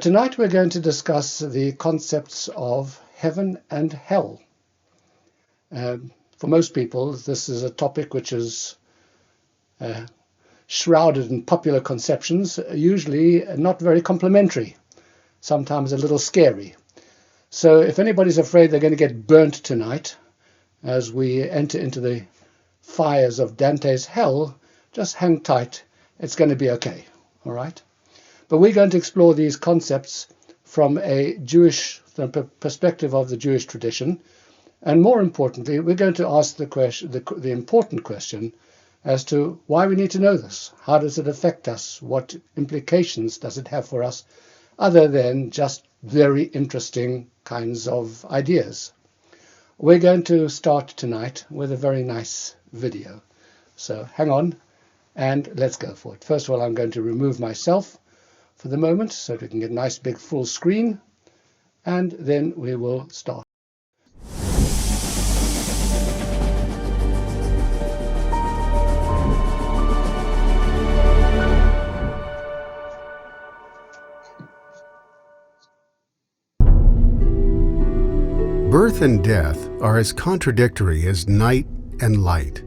Tonight we're going to discuss the concepts of heaven and hell. For most people, this is a topic which is shrouded in popular conceptions, usually not very complimentary, sometimes a little scary. So if anybody's afraid they're going to get burnt tonight as we enter into the fires of Dante's hell, just hang tight. It's going to be okay, all right? But we're going to explore these concepts from a Jewish perspective of the Jewish tradition. And more importantly, we're going to ask the important question as to why we need to know this. How does it affect us? What implications does it have for us, other than just very interesting kinds of ideas? We're going to start tonight with a very nice video. So hang on and let's go for it. First of all, I'm going to remove myself for the moment so that we can get a nice big full screen, and then we will start. Birth and death are as contradictory as night and light.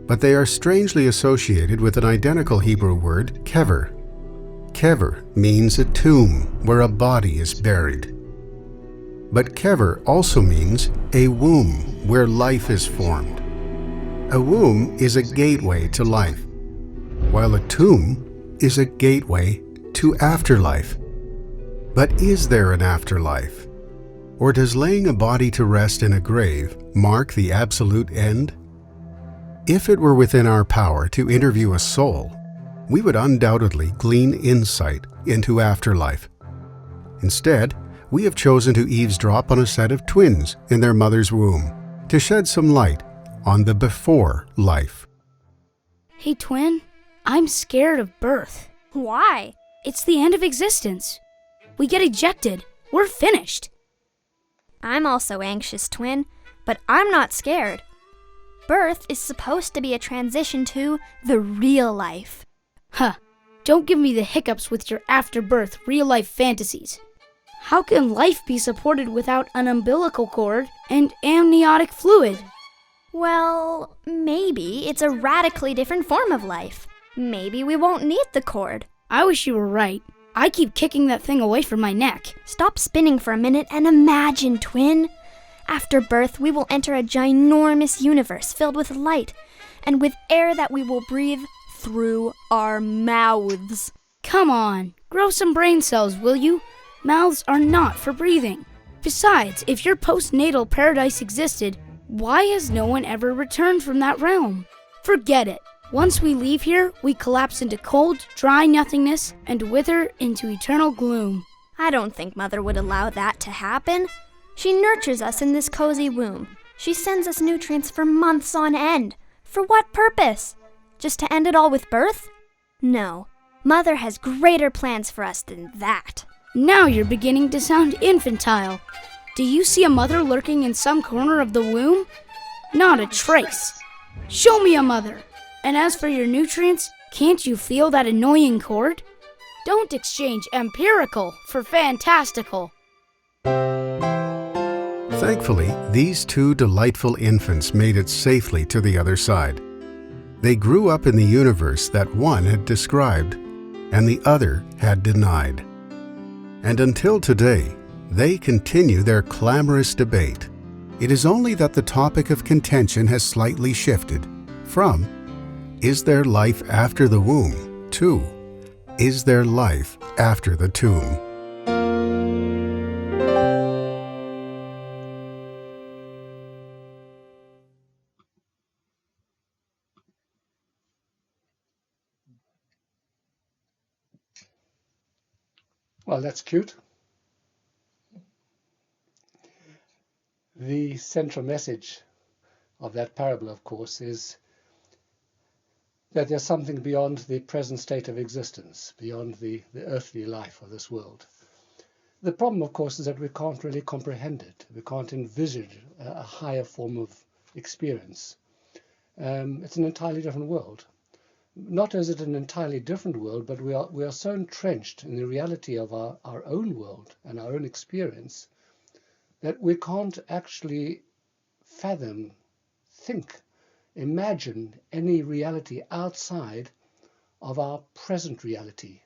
But they are strangely associated with an identical Hebrew word, kever. Kever means a tomb where a body is buried. But kever also means a womb where life is formed. A womb is a gateway to life, while a tomb is a gateway to afterlife. But is there an afterlife? Or does laying a body to rest in a grave mark the absolute end? If it were within our power to interview a soul, we would undoubtedly glean insight into afterlife. Instead, we have chosen to eavesdrop on a set of twins in their mother's womb to shed some light on the before life. Hey, twin, I'm scared of birth. Why? It's the end of existence. We get ejected. We're finished. I'm also anxious, twin, but I'm not scared. Birth is supposed to be a transition to the real life. Huh. Don't give me the hiccups with your after-birth, real-life fantasies. How can life be supported without an umbilical cord and amniotic fluid? Well, maybe it's a radically different form of life. Maybe we won't need the cord. I wish you were right. I keep kicking that thing away from my neck. Stop spinning for a minute and imagine, twin. After birth, we will enter a ginormous universe filled with light and with air that we will breathe through our mouths. Come on, grow some brain cells, will you? Mouths are not for breathing. Besides, if your postnatal paradise existed, why has no one ever returned from that realm? Forget it. Once we leave here, we collapse into cold, dry nothingness and wither into eternal gloom. I don't think Mother would allow that to happen. She nurtures us in this cozy womb. She sends us nutrients for months on end. For what purpose? Just to end it all with birth? No. Mother has greater plans for us than that. Now you're beginning to sound infantile. Do you see a mother lurking in some corner of the womb? Not a trace. Show me a mother. And as for your nutrients, can't you feel that annoying cord? Don't exchange empirical for fantastical. Thankfully, these two delightful infants made it safely to the other side. They grew up in the universe that one had described and the other had denied. And until today, they continue their clamorous debate. It is only that the topic of contention has slightly shifted from, is there life after the womb, to, is there life after the tomb? Well, that's cute. The central message of that parable, of course, is that there's something beyond the present state of existence, beyond the earthly life of this world. The problem, of course, is that we can't really comprehend it. We can't envisage a higher form of experience. It's an entirely different world. not as it an entirely different world, but we are so entrenched in the reality of our own world and our own experience that we can't actually fathom, think, imagine any reality outside of our present reality.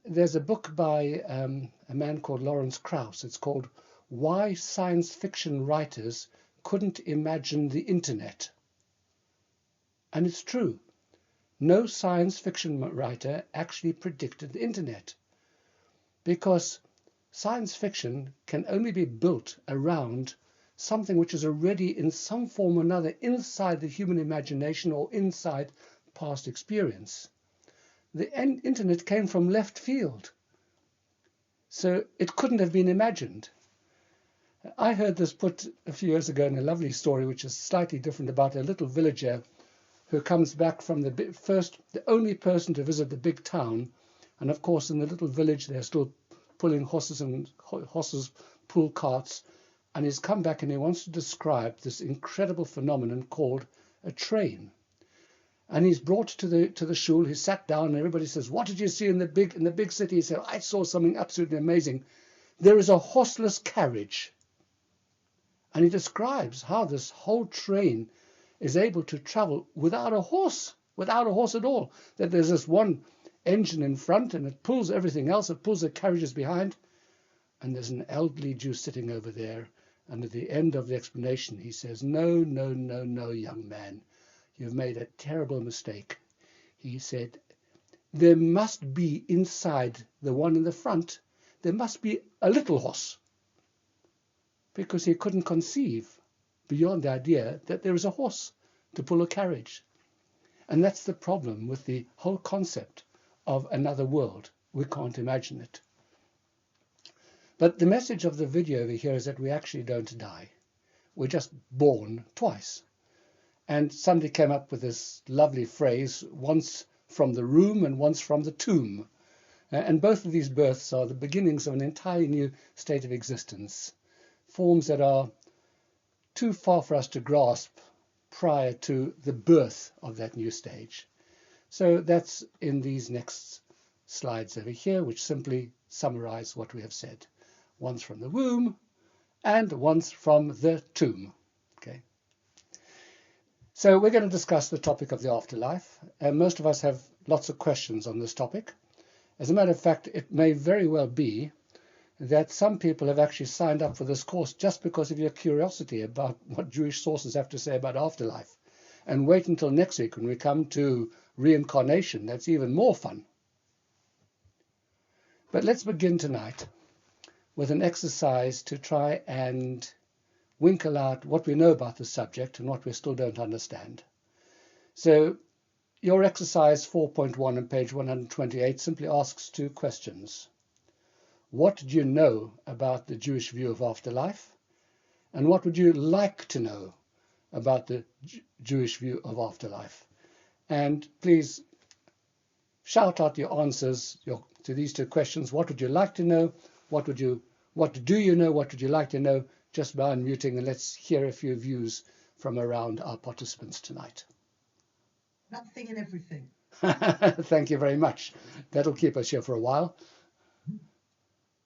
There's a book by a man called Lawrence Krauss. It's called Why Science Fiction Writers Couldn't Imagine the Internet. And it's true. No science fiction writer actually predicted the Internet, because science fiction can only be built around something which is already in some form or another inside the human imagination or inside past experience. The Internet came from left field, so it couldn't have been imagined. I heard this put a few years ago in a lovely story which is slightly different, about a little villager who comes back from the only person to visit the big town. And of course in the little village they're still pulling horses pull carts, and he's come back and he wants to describe this incredible phenomenon called a train. And he's brought to the shul. He sat down and everybody says, "What did you see in the big city?" He said, "I saw something absolutely amazing. There is a horseless carriage." And he describes how this whole train is able to travel without a horse at all. That there's this one engine in front and it pulls everything else. It pulls the carriages behind. And there's an elderly Jew sitting over there. And at the end of the explanation, he says, "No, young man. You've made a terrible mistake." He said, "There must be inside the one in the front, there must be a little horse." Because he couldn't conceive beyond the idea that there is a horse to pull a carriage. And that's the problem with the whole concept of another world. We can't imagine it. But the message of the video over here is that we actually don't die. We're just born twice. And somebody came up with this lovely phrase, once from the room and once from the tomb. And both of these births are the beginnings of an entirely new state of existence. Forms that are too far for us to grasp prior to the birth of that new stage. So that's in these next slides over here, which simply summarize what we have said. Once from the womb and once from the tomb. Okay. So we're going to discuss the topic of the afterlife. And most of us have lots of questions on this topic. As a matter of fact, it may very well be that some people have actually signed up for this course just because of your curiosity about what Jewish sources have to say about afterlife. And wait until next week when we come to reincarnation. That's even more fun. But let's begin tonight with an exercise to try and winkle out what we know about the subject and what we still don't understand. So your exercise 4.1 on page 128 simply asks two questions. What do you know about the Jewish view of afterlife? And what would you like to know about the Jewish view of afterlife? And please shout out your answers to these two questions. What would you like to know? What do you know? What would you like to know? Just by unmuting, and let's hear a few views from around our participants tonight. Nothing and everything. Thank you very much. That'll keep us here for a while.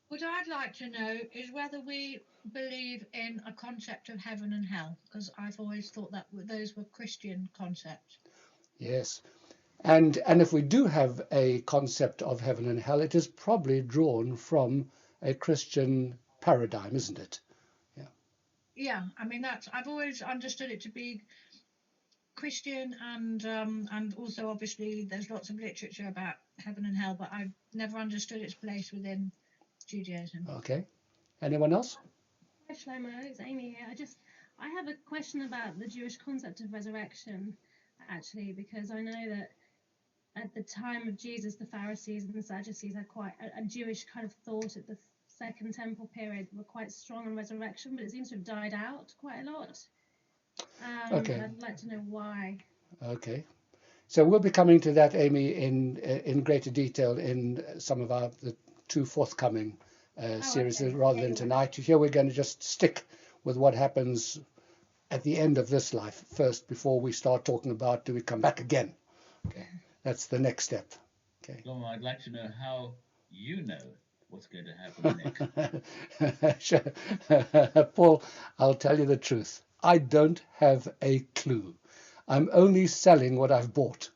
What I'd like to know is whether we believe in a concept of heaven and hell, because I've always thought that those were Christian concepts. Yes. And if we do have a concept of heaven and hell, it is probably drawn from a Christian paradigm, isn't it? Yeah, I mean I've always understood it to be Christian, and also obviously there's lots of literature about heaven and hell, but I've never understood its place within Judaism. Okay. Anyone else? Hi Shlomo, it's Amy here. I have a question about the Jewish concept of resurrection, actually, because I know that at the time of Jesus, the Pharisees and the Sadducees had quite a Jewish kind of thought at the Second Temple period were quite strong on resurrection, but it seems to have died out quite a lot. Okay. I'd like to know why. Okay. So we'll be coming to that, Amy, in greater detail in some of the two forthcoming series, okay. rather than tonight. Here we're going to just stick with what happens at the end of this life first before we start talking about do we come back again. Okay, that's the next step. Okay. Tom, I'd like to know how you know what's going to happen next. Sure. Paul, I'll tell you the truth. I don't have a clue. I'm only selling what I've bought.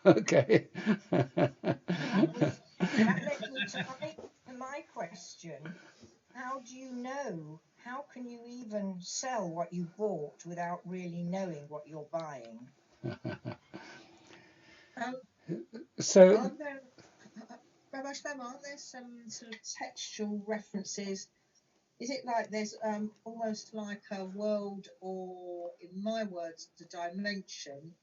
Okay. That led me to my question. How do you know? How can you even sell what you bought without really knowing what you're buying? So, Aren't there, Rabbi Shlomo, aren't there some sort of textual references? Is it like there's almost like a world, or in my words, the dimension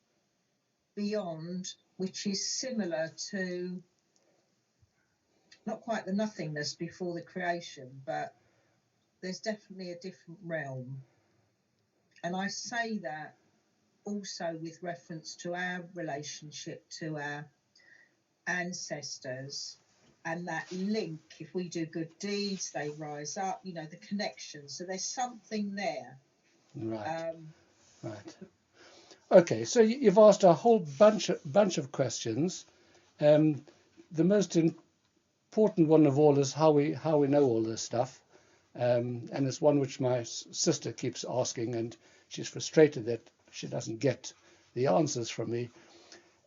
beyond, which is similar to not quite the nothingness before the creation, but there's definitely a different realm. And I say that also with reference to our relationship to our ancestors, and that link. If we do good deeds, they rise up, you know, the connection. So there's something there. right. Right. Okay, so you've asked a whole bunch of questions. The most important one of all is how we know all this stuff, and it's one which my sister keeps asking, and she's frustrated that she doesn't get the answers from me.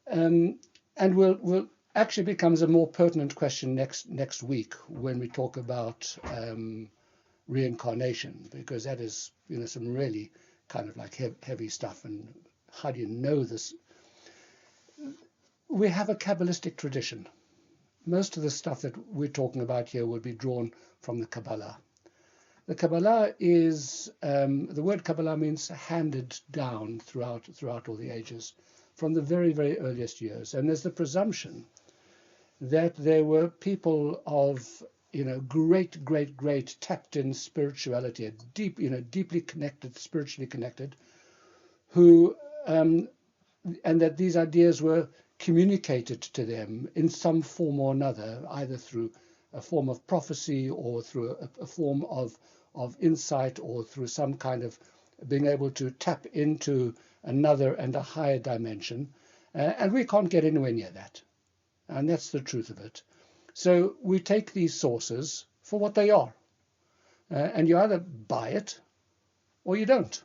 And will actually becomes a more pertinent question next week when we talk about reincarnation, because that is, you know, some really kind of like heavy stuff. And how do you know this? We have a Kabbalistic tradition. Most of the stuff that we're talking about here will be drawn from the Kabbalah. The Kabbalah is, the word Kabbalah means handed down throughout all the ages, from the very, very earliest years. And there's the presumption that there were people of, you know, great tapped in spirituality, deeply connected, spiritually connected, who, and that these ideas were communicated to them in some form or another, either through a form of prophecy or through a form of insight, or through some kind of being able to tap into another and a higher dimension. And we can't get anywhere near that. And that's the truth of it. So we take these sources for what they are. And you either buy it or you don't.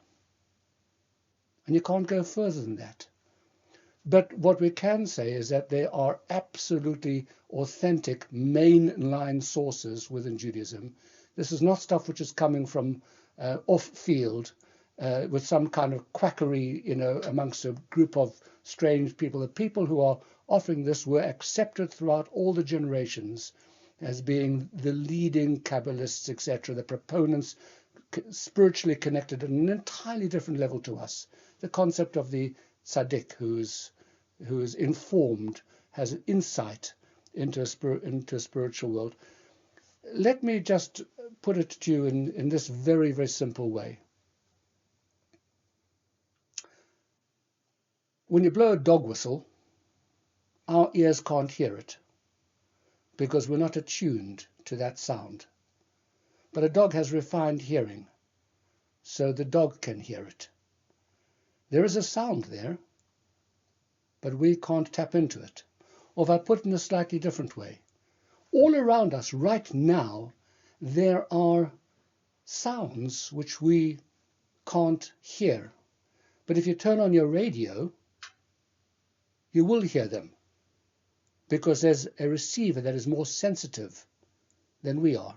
And you can't go further than that. But what we can say is that there are absolutely authentic mainline sources within Judaism. This is not stuff which is coming from off-field with some kind of quackery, you know, amongst a group of strange people. The people who are offering this were accepted throughout all the generations as being the leading Kabbalists, etc., the proponents, spiritually connected at an entirely different level to us. The concept of the tzaddik, who is informed, has an insight into a spiritual world. Let me just put it to you in this very, very simple way. When you blow a dog whistle, our ears can't hear it because we're not attuned to that sound. But a dog has refined hearing, so the dog can hear it. There is a sound there, but we can't tap into it. Or if I put it in a slightly different way, all around us right now, there are sounds which we can't hear. But if you turn on your radio, you will hear them, because there's a receiver that is more sensitive than we are.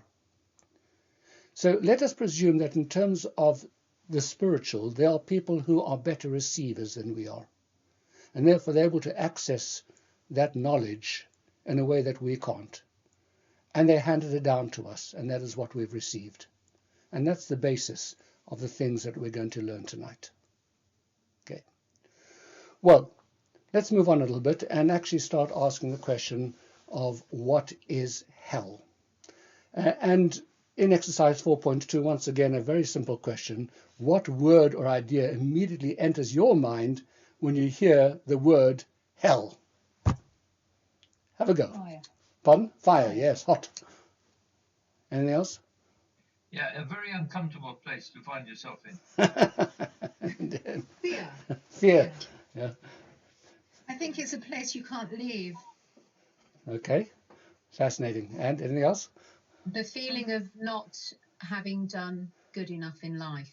So let us presume that in terms of the spiritual, there are people who are better receivers than we are, and therefore they're able to access that knowledge in a way that we can't. And they handed it down to us, and that is what we've received. And that's the basis of the things that we're going to learn tonight. Okay. Well, let's move on a little bit and actually start asking the question of what is hell? And in exercise 4.2, once again, a very simple question. What word or idea immediately enters your mind when you hear the word hell? Have a go. Fire. Pardon? Fire, yes, hot. Anything else? Yeah, a very uncomfortable place to find yourself in. Fear. Fear. Yeah. I think it's a place you can't leave. Okay, fascinating. And anything else? The feeling of not having done good enough in life.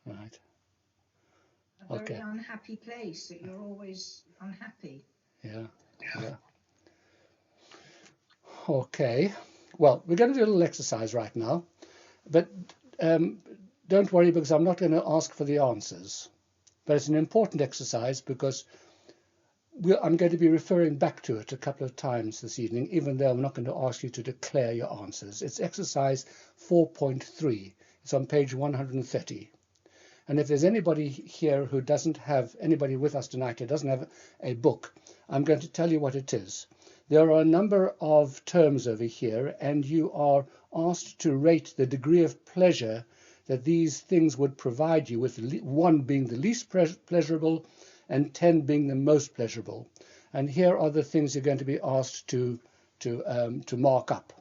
Right. A very Okay. unhappy place, that you're always unhappy. Yeah. Okay. Well, we're going to do a little exercise right now, but don't worry, because I'm not going to ask for the answers. But it's an important exercise because I'm going to be referring back to it a couple of times this evening, even though I'm not going to ask you to declare your answers. It's exercise 4.3. It's on page 130. And if there's anybody here who doesn't have, anybody with us tonight who doesn't have a book, I'm going to tell you what it is. There are a number of terms over here, and you are asked to rate the degree of pleasure that these things would provide you, with 1 being the least pleasurable and 10 being the most pleasurable. And here are the things you're going to be asked to mark up.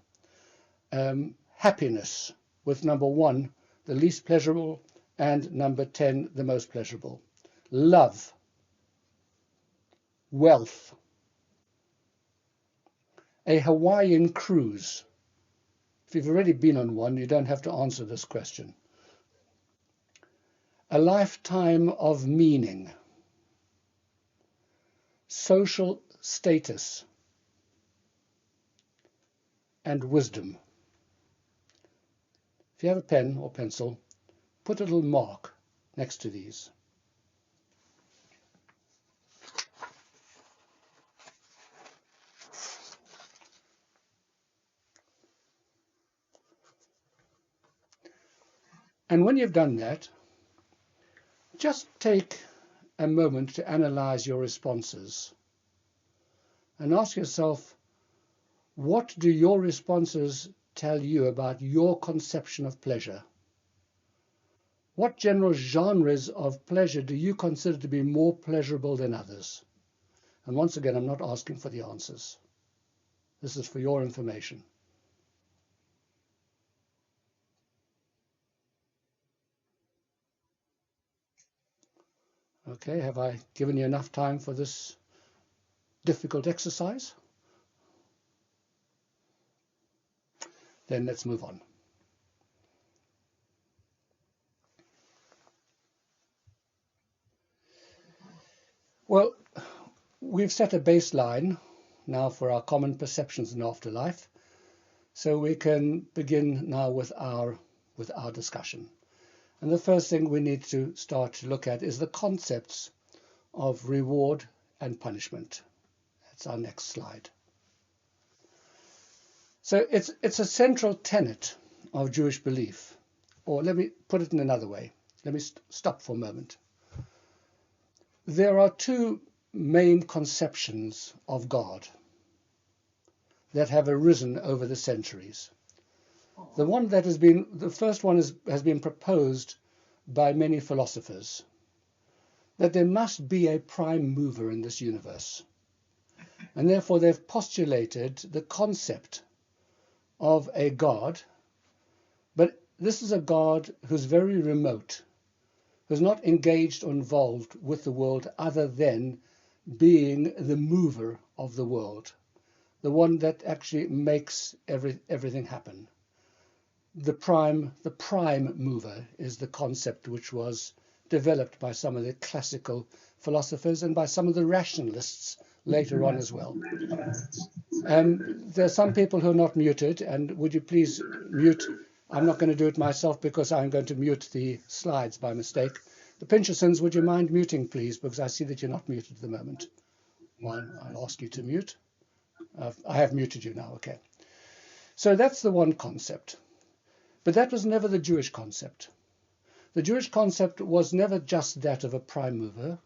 Happiness, with number 1, the least pleasurable, and number 10, the most pleasurable. Love. Wealth. A Hawaiian cruise. If you've already been on one, you don't have to answer this question. A lifetime of meaning. Social status. And wisdom. If you have a pen or pencil, put a little mark next to these. And when you've done that, just take a moment to analyze your responses and ask yourself, what do your responses tell you about your conception of pleasure? What general genres of pleasure do you consider to be more pleasurable than others? And once again, I'm not asking for the answers. This is for your information. Okay, have I given you enough time for this difficult exercise? Then let's move on. Well, we've set a baseline now for our common perceptions in afterlife, so we can begin now with our discussion. And the first thing we need to start to look at is the concepts of reward and punishment. That's our next slide. So it's a central tenet of Jewish belief. Or let me put it in another way. Let me stop for a moment. There are 2 main conceptions of God that have arisen over the centuries. The first one has been proposed by many philosophers, that there must be a prime mover in this universe. And therefore they've postulated the concept of a God, but this is a God who's very remote, who's not engaged or involved with the world other than being the mover of the world, the one that actually makes everything happen. The prime mover is the concept which was developed by some of the classical philosophers and by some of the rationalists later on as well. There are some people who are not muted, and would you please mute? I'm not going to do it myself because I'm going to mute the slides by mistake. The Pinchersons, would you mind muting, please, because I see that you're not muted at the moment. One, I'll ask you to mute. I have muted you now, okay. So that's the one concept. But that was never the Jewish concept. The Jewish concept was never just that of a prime mover.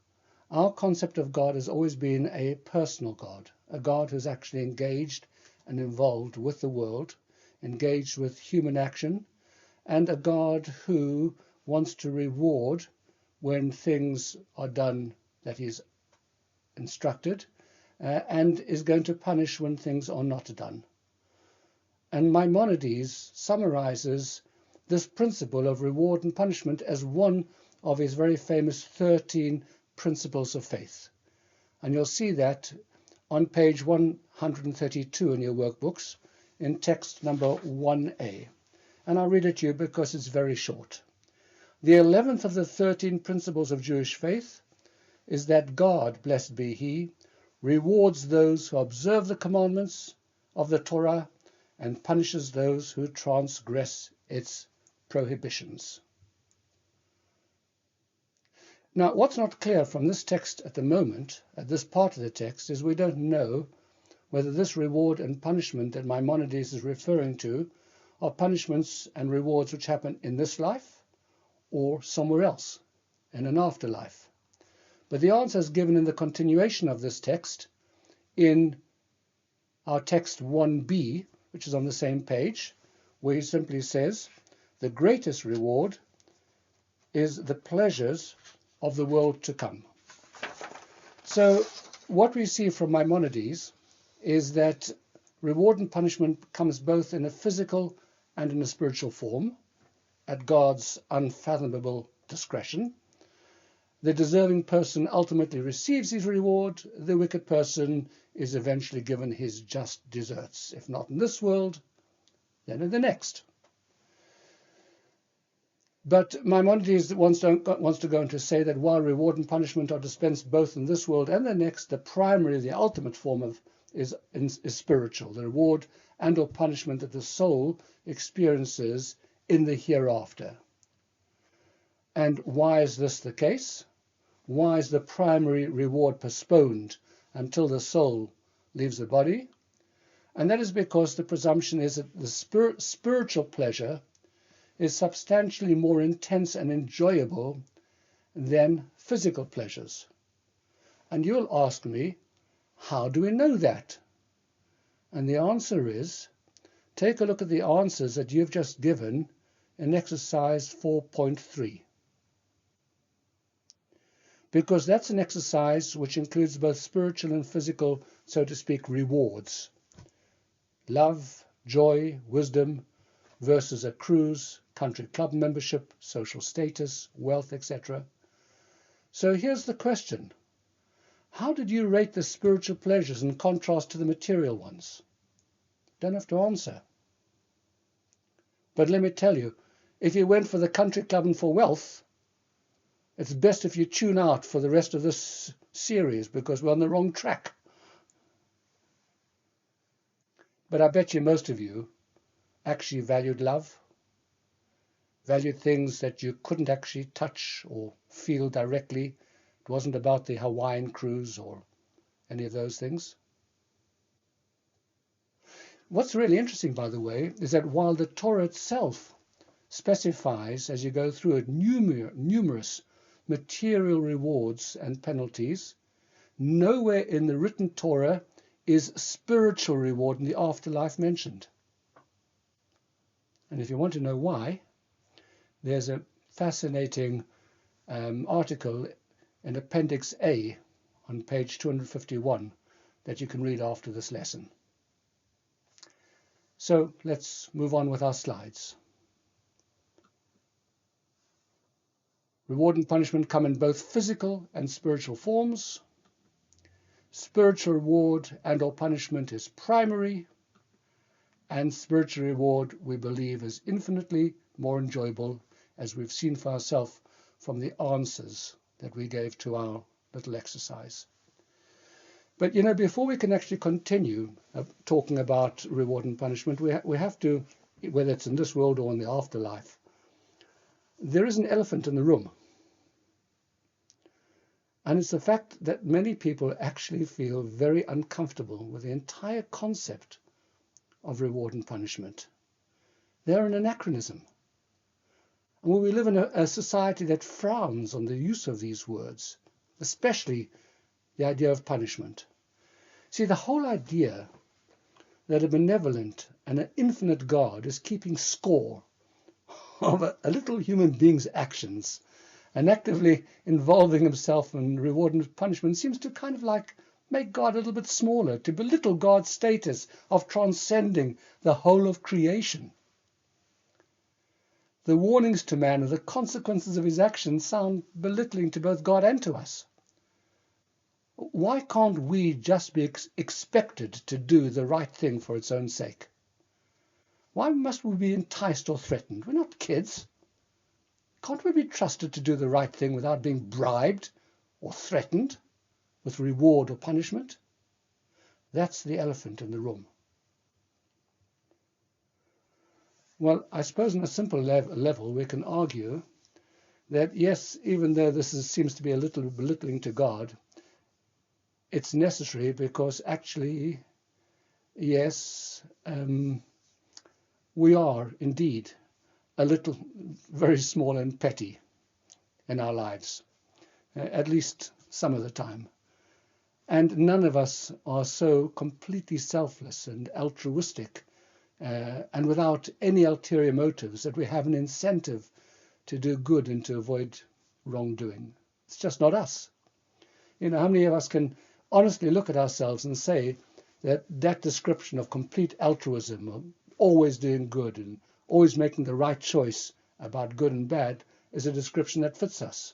Our concept of God has always been a personal God, a God who's actually engaged and involved with the world, engaged with human action, and a God who wants to reward when things are done that he's instructed, and is going to punish when things are not done. And Maimonides summarizes this principle of reward and punishment as one of his very famous 13 principles of faith. And you'll see that on page 132 in your workbooks in text number 1a. And I'll read it to you because it's very short. The 11th of the 13 principles of Jewish faith is that God, blessed be He, rewards those who observe the commandments of the Torah and punishes those who transgress its prohibitions. Now, what's not clear from this text at the moment, at this part of the text, is we don't know whether this reward and punishment that Maimonides is referring to are punishments and rewards which happen in this life or somewhere else, in an afterlife. But the answer is given in the continuation of this text in our text 1b, which is on the same page, where he simply says, the greatest reward is the pleasures of the world to come. So what we see from Maimonides is that reward and punishment comes both in a physical and in a spiritual form, at God's unfathomable discretion. The deserving person ultimately receives his reward. The wicked person is eventually given his just deserts, if not in this world, then in the next. But Maimonides wants to go on to say that while reward and punishment are dispensed both in this world and the next, the primary, the ultimate form is spiritual, the reward and or punishment that the soul experiences in the hereafter. And why is this the case? Why is the primary reward postponed until the soul leaves the body? And that is because the presumption is that the spiritual pleasure is substantially more intense and enjoyable than physical pleasures. And you'll ask me, how do we know that? And the answer is, take a look at the answers that you've just given in exercise 4.3. Because that's an exercise which includes both spiritual and physical, so to speak, rewards. Love, joy, wisdom, versus a cruise, country club membership, social status, wealth, etc. So here's the question. How did you rate the spiritual pleasures in contrast to the material ones? Don't have to answer. But let me tell you, if you went for the country club and for wealth, it's best if you tune out for the rest of this series because we're on the wrong track. But I bet you most of you actually valued love, valued things that you couldn't actually touch or feel directly. It wasn't about the Hawaiian cruise or any of those things. What's really interesting, by the way, is that while the Torah itself specifies, as you go through it, numerous material rewards and penalties, nowhere in the written Torah is spiritual reward in the afterlife mentioned. And if you want to know why, there's a fascinating article in Appendix A on page 251 that you can read after this lesson. So let's move on with our slides. Reward and punishment come in both physical and spiritual forms. Spiritual reward and or punishment is primary, and spiritual reward, we believe, is infinitely more enjoyable, as we've seen for ourselves from the answers that we gave to our little exercise. But, you know, before we can actually continue talking about reward and punishment, we have to, whether it's in this world or in the afterlife, there is an elephant in the room. And it's the fact that many people actually feel very uncomfortable with the entire concept of reward and punishment. They're an anachronism. And when we live in a society that frowns on the use of these words, especially the idea of punishment. See, the whole idea that a benevolent and an infinite God is keeping score of a little human being's actions and actively involving himself in reward and punishment seems to kind of like make God a little bit smaller, to belittle God's status of transcending the whole of creation. The warnings to man and the consequences of his actions sound belittling to both God and to us. Why can't we just be expected to do the right thing for its own sake? Why must we be enticed or threatened? We're not kids. Can't we be trusted to do the right thing without being bribed or threatened with reward or punishment? That's the elephant in the room. Well, I suppose on a simple level we can argue that yes, even though this seems to be a little belittling to God, it's necessary because actually, yes, we are indeed a little, very small and petty in our lives, at least some of the time. And none of us are so completely selfless and altruistic and without any ulterior motives that we have an incentive to do good and to avoid wrongdoing. It's just not us. You know, how many of us can honestly look at ourselves and say that that description of complete altruism, of always doing good and always making the right choice about good and bad, is a description that fits us?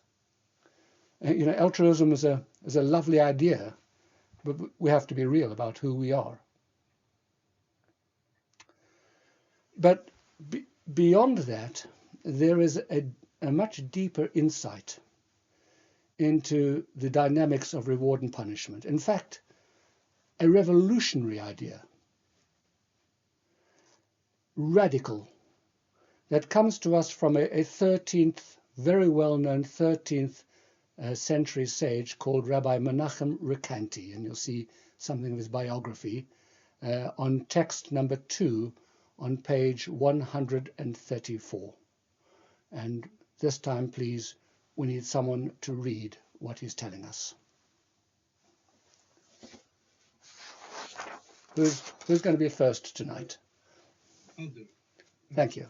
You know, altruism is a lovely idea, but we have to be real about who we are. But beyond that, there is a much deeper insight into the dynamics of reward and punishment. In fact, a revolutionary idea, radical, that comes to us from a 13th, very well-known 13th century sage called Rabbi Menachem Recanati, and you'll see something of his biography on text number 2 on page 134. And this time, please, we need someone to read what he's telling us. Who's going to be first tonight? I'll do it. Thank you.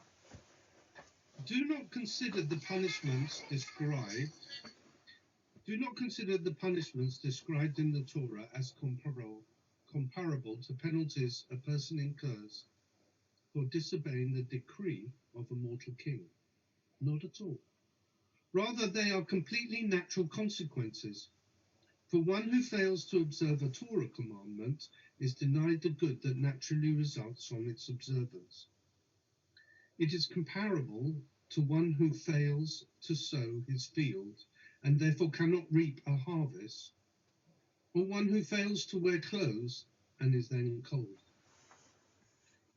Do not consider the punishments described in the Torah as comparable to penalties a person incurs for disobeying the decree of a mortal king. Not at all. Rather, they are completely natural consequences. For one who fails to observe a Torah commandment is denied the good that naturally results from its observance. It is comparable to one who fails to sow his field and therefore cannot reap a harvest, or one who fails to wear clothes and is then cold.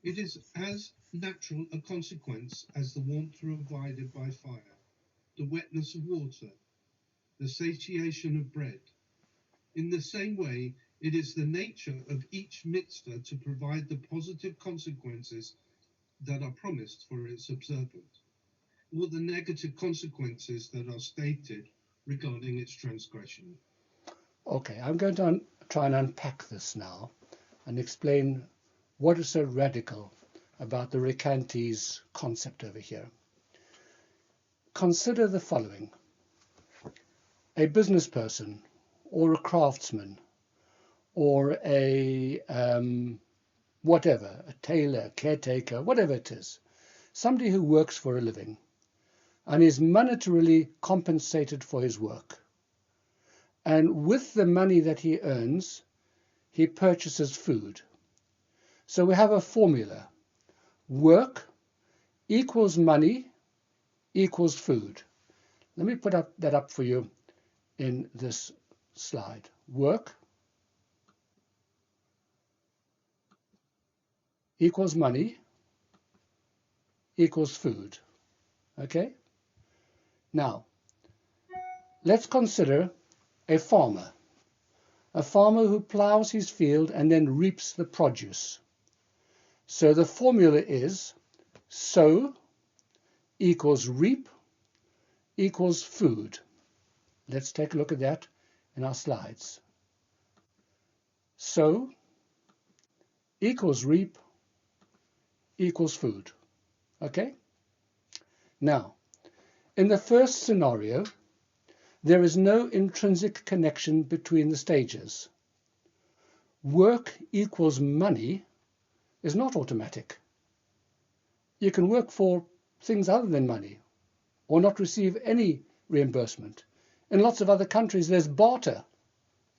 It is as natural a consequence as the warmth provided by fire, the wetness of water, the satiation of bread. In the same way, it is the nature of each mitzvah to provide the positive consequences that are promised for its observance, or the negative consequences that are stated regarding its transgression. Okay, I'm going to try and unpack this now and explain what is so radical about the Recanati's concept over here. Consider the following. A business person or a craftsman or a whatever, a tailor, caretaker, whatever it is, somebody who works for a living and is monetarily compensated for his work. And with the money that he earns, he purchases food. So we have a formula. Work equals money equals food. Let me put that up for you in this slide. Work equals money equals food. Okay? Now, let's consider a farmer who plows his field and then reaps the produce. So the formula is sow equals reap equals food. Let's take a look at that in our slides. Sow equals reap equals food. Okay? Now, in the first scenario, there is no intrinsic connection between the stages. Work equals money is not automatic. You can work for things other than money or not receive any reimbursement. In lots of other countries, there's barter.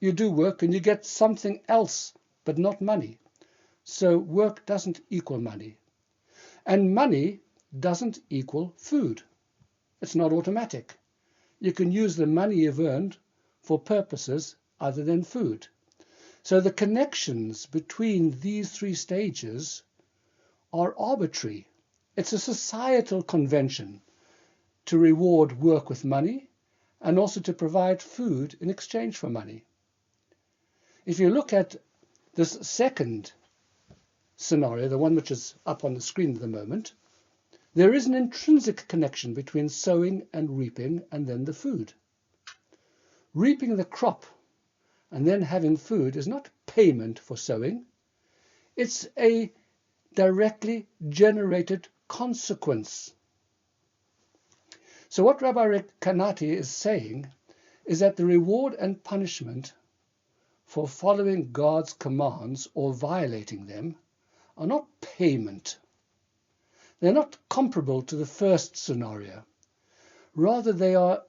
You do work and you get something else, but not money. So work doesn't equal money. And money doesn't equal food. It's not automatic. You can use the money you've earned for purposes other than food. So the connections between these three stages are arbitrary. It's a societal convention to reward work with money and also to provide food in exchange for money. If you look at this second scenario, the one which is up on the screen at the moment, there is an intrinsic connection between sowing and reaping and then the food. Reaping the crop and then having food is not payment for sowing. It's a directly generated consequence. So what Rabbi Rekanati is saying is that the reward and punishment for following God's commands or violating them are not payment. They're not comparable to the first scenario. Rather, they are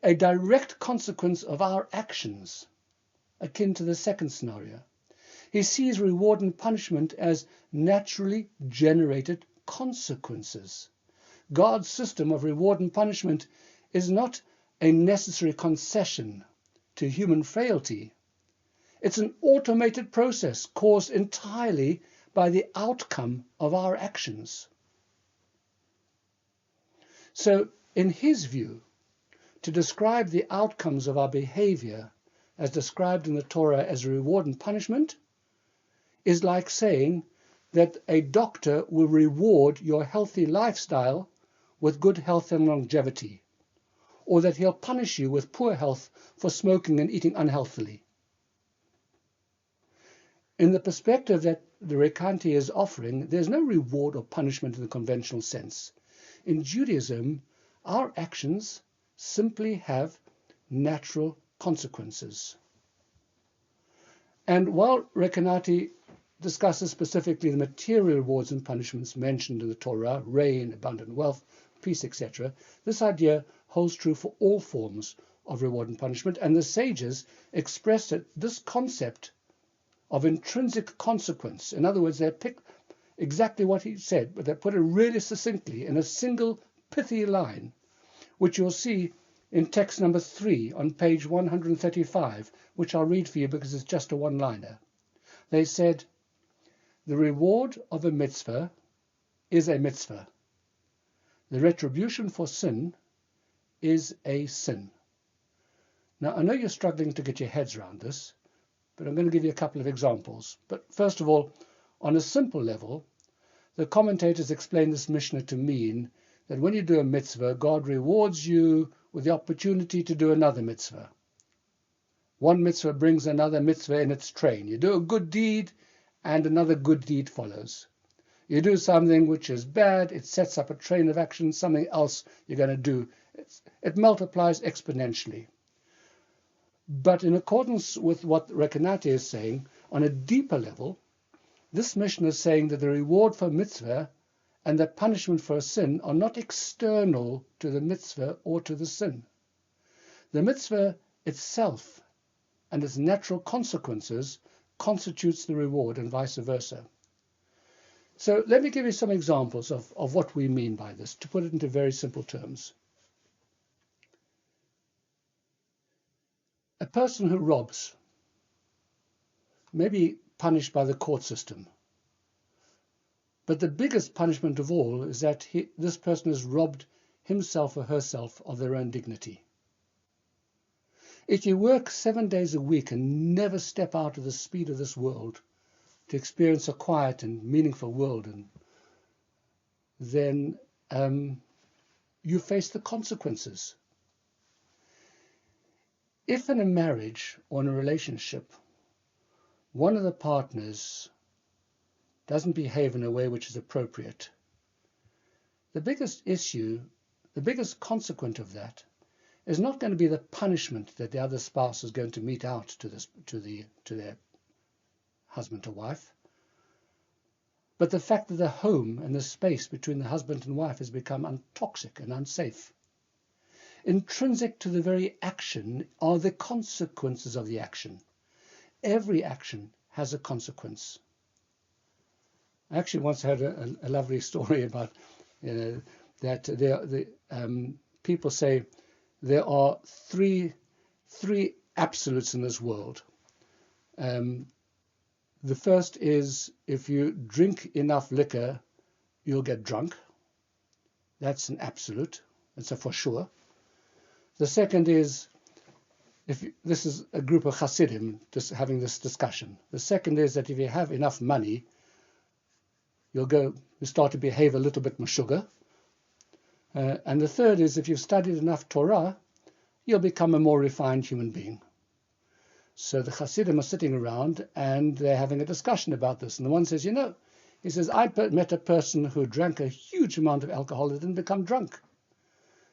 a direct consequence of our actions, akin to the second scenario. He sees reward and punishment as naturally generated consequences. God's system of reward and punishment is not a necessary concession to human frailty. It's an automated process caused entirely by the outcome of our actions. So, in his view, to describe the outcomes of our behavior as described in the Torah as reward and punishment is like saying that a doctor will reward your healthy lifestyle with good health and longevity, or that he'll punish you with poor health for smoking and eating unhealthily. In the perspective that the Rekanti is offering, there's no reward or punishment in the conventional sense. In Judaism, our actions simply have natural consequences. And while Rekanati discusses specifically the material rewards and punishments mentioned in the Torah, rain, abundant wealth, peace, etc., this idea holds true for all forms of reward and punishment, and the sages expressed it, this concept of intrinsic consequence. In other words, they pick exactly what he said, but they put it really succinctly in a single pithy line, which you'll see in text number 3 on page 135, which I'll read for you because it's just a one-liner. They said, "The reward of a mitzvah is a mitzvah. The retribution for sin is a sin." Now, I know you're struggling to get your heads around this, but I'm going to give you a couple of examples. But first of all, on a simple level, the commentators explain this Mishnah to mean that when you do a mitzvah, God rewards you with the opportunity to do another mitzvah. One mitzvah brings another mitzvah in its train. You do a good deed, and another good deed follows. You do something which is bad, it sets up a train of action, something else you're going to do. It multiplies exponentially. But in accordance with what Rekanati is saying, on a deeper level, this Mishnah is saying that the reward for mitzvah and the punishment for a sin are not external to the mitzvah or to the sin. The mitzvah itself and its natural consequences constitutes the reward and vice versa. So let me give you some examples of what we mean by this, to put it into very simple terms. A person who robs may be punished by the court system. But the biggest punishment of all is that this person has robbed himself or herself of their own dignity. If you work 7 days a week and never step out of the speed of this world to experience a quiet and meaningful world, then you face the consequences. If in a marriage or in a relationship, one of the partners doesn't behave in a way which is appropriate, the biggest issue, the biggest consequence of that is not going to be the punishment that the other spouse is going to mete out to their husband or wife, but the fact that the home and the space between the husband and wife has become toxic and unsafe. Intrinsic to the very action are the consequences of the action. Every action has a consequence. I actually once heard a lovely story about, that people say there are three absolutes in this world. The first is, if you drink enough liquor, you'll get drunk. That's an absolute. It's a for sure. The second is, this is a group of Hasidim just having this discussion. The second is that if you have enough money, you start to behave a little bit meshuggah. And the third is, if you've studied enough Torah, you'll become a more refined human being. So the Hasidim are sitting around and they're having a discussion about this. And the one says, he says, I met a person who drank a huge amount of alcohol and didn't become drunk.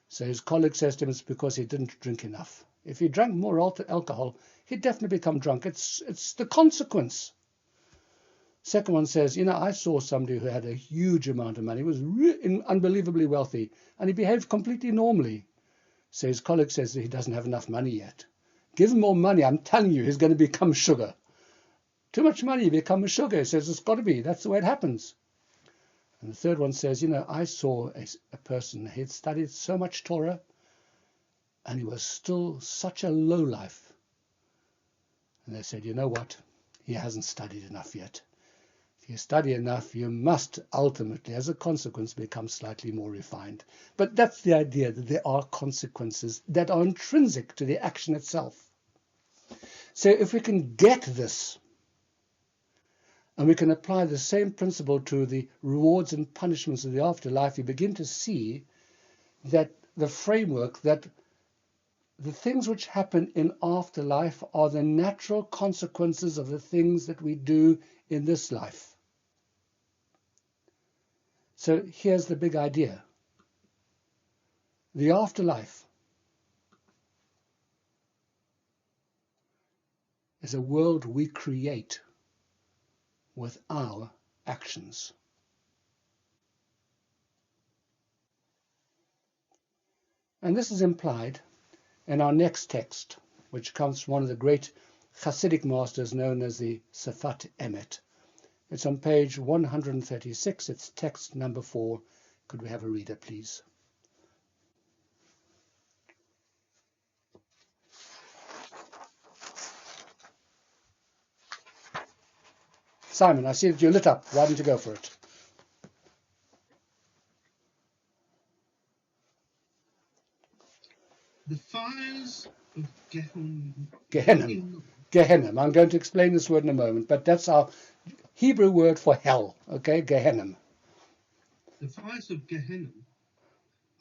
So his colleague says to him, it's because he didn't drink enough. If he drank more alcohol, he'd definitely become drunk. It's the consequence. Second one says, I saw somebody who had a huge amount of money, was unbelievably wealthy, and he behaved completely normally. So his colleague says that he doesn't have enough money yet. Give him more money, I'm telling you, he's going to become sugar. Too much money, you become a sugar. He says, it's got to be. That's the way it happens. And the third one says, I saw a person, he had studied so much Torah, and he was still such a lowlife. And they said, you know what? He hasn't studied enough yet. If you study enough, you must ultimately, as a consequence, become slightly more refined. But that's the idea, that there are consequences that are intrinsic to the action itself. So if we can get this, and we can apply the same principle to the rewards and punishments of the afterlife, you begin to see that the framework, that the things which happen in afterlife are the natural consequences of the things that we do in this life. So here's the big idea. The afterlife is a world we create with our actions. And this is implied in our next text, which comes from one of the great Hasidic masters known as the Sefat Emet. It's on page 136, it's text number 4. Could we have a reader, please? Simon, I see that you're lit up. Why don't you go for it? The fires of Gehenna. I'm going to explain this word in a moment, but that's our Hebrew word for hell, okay? Gehenna. The fires of Gehenna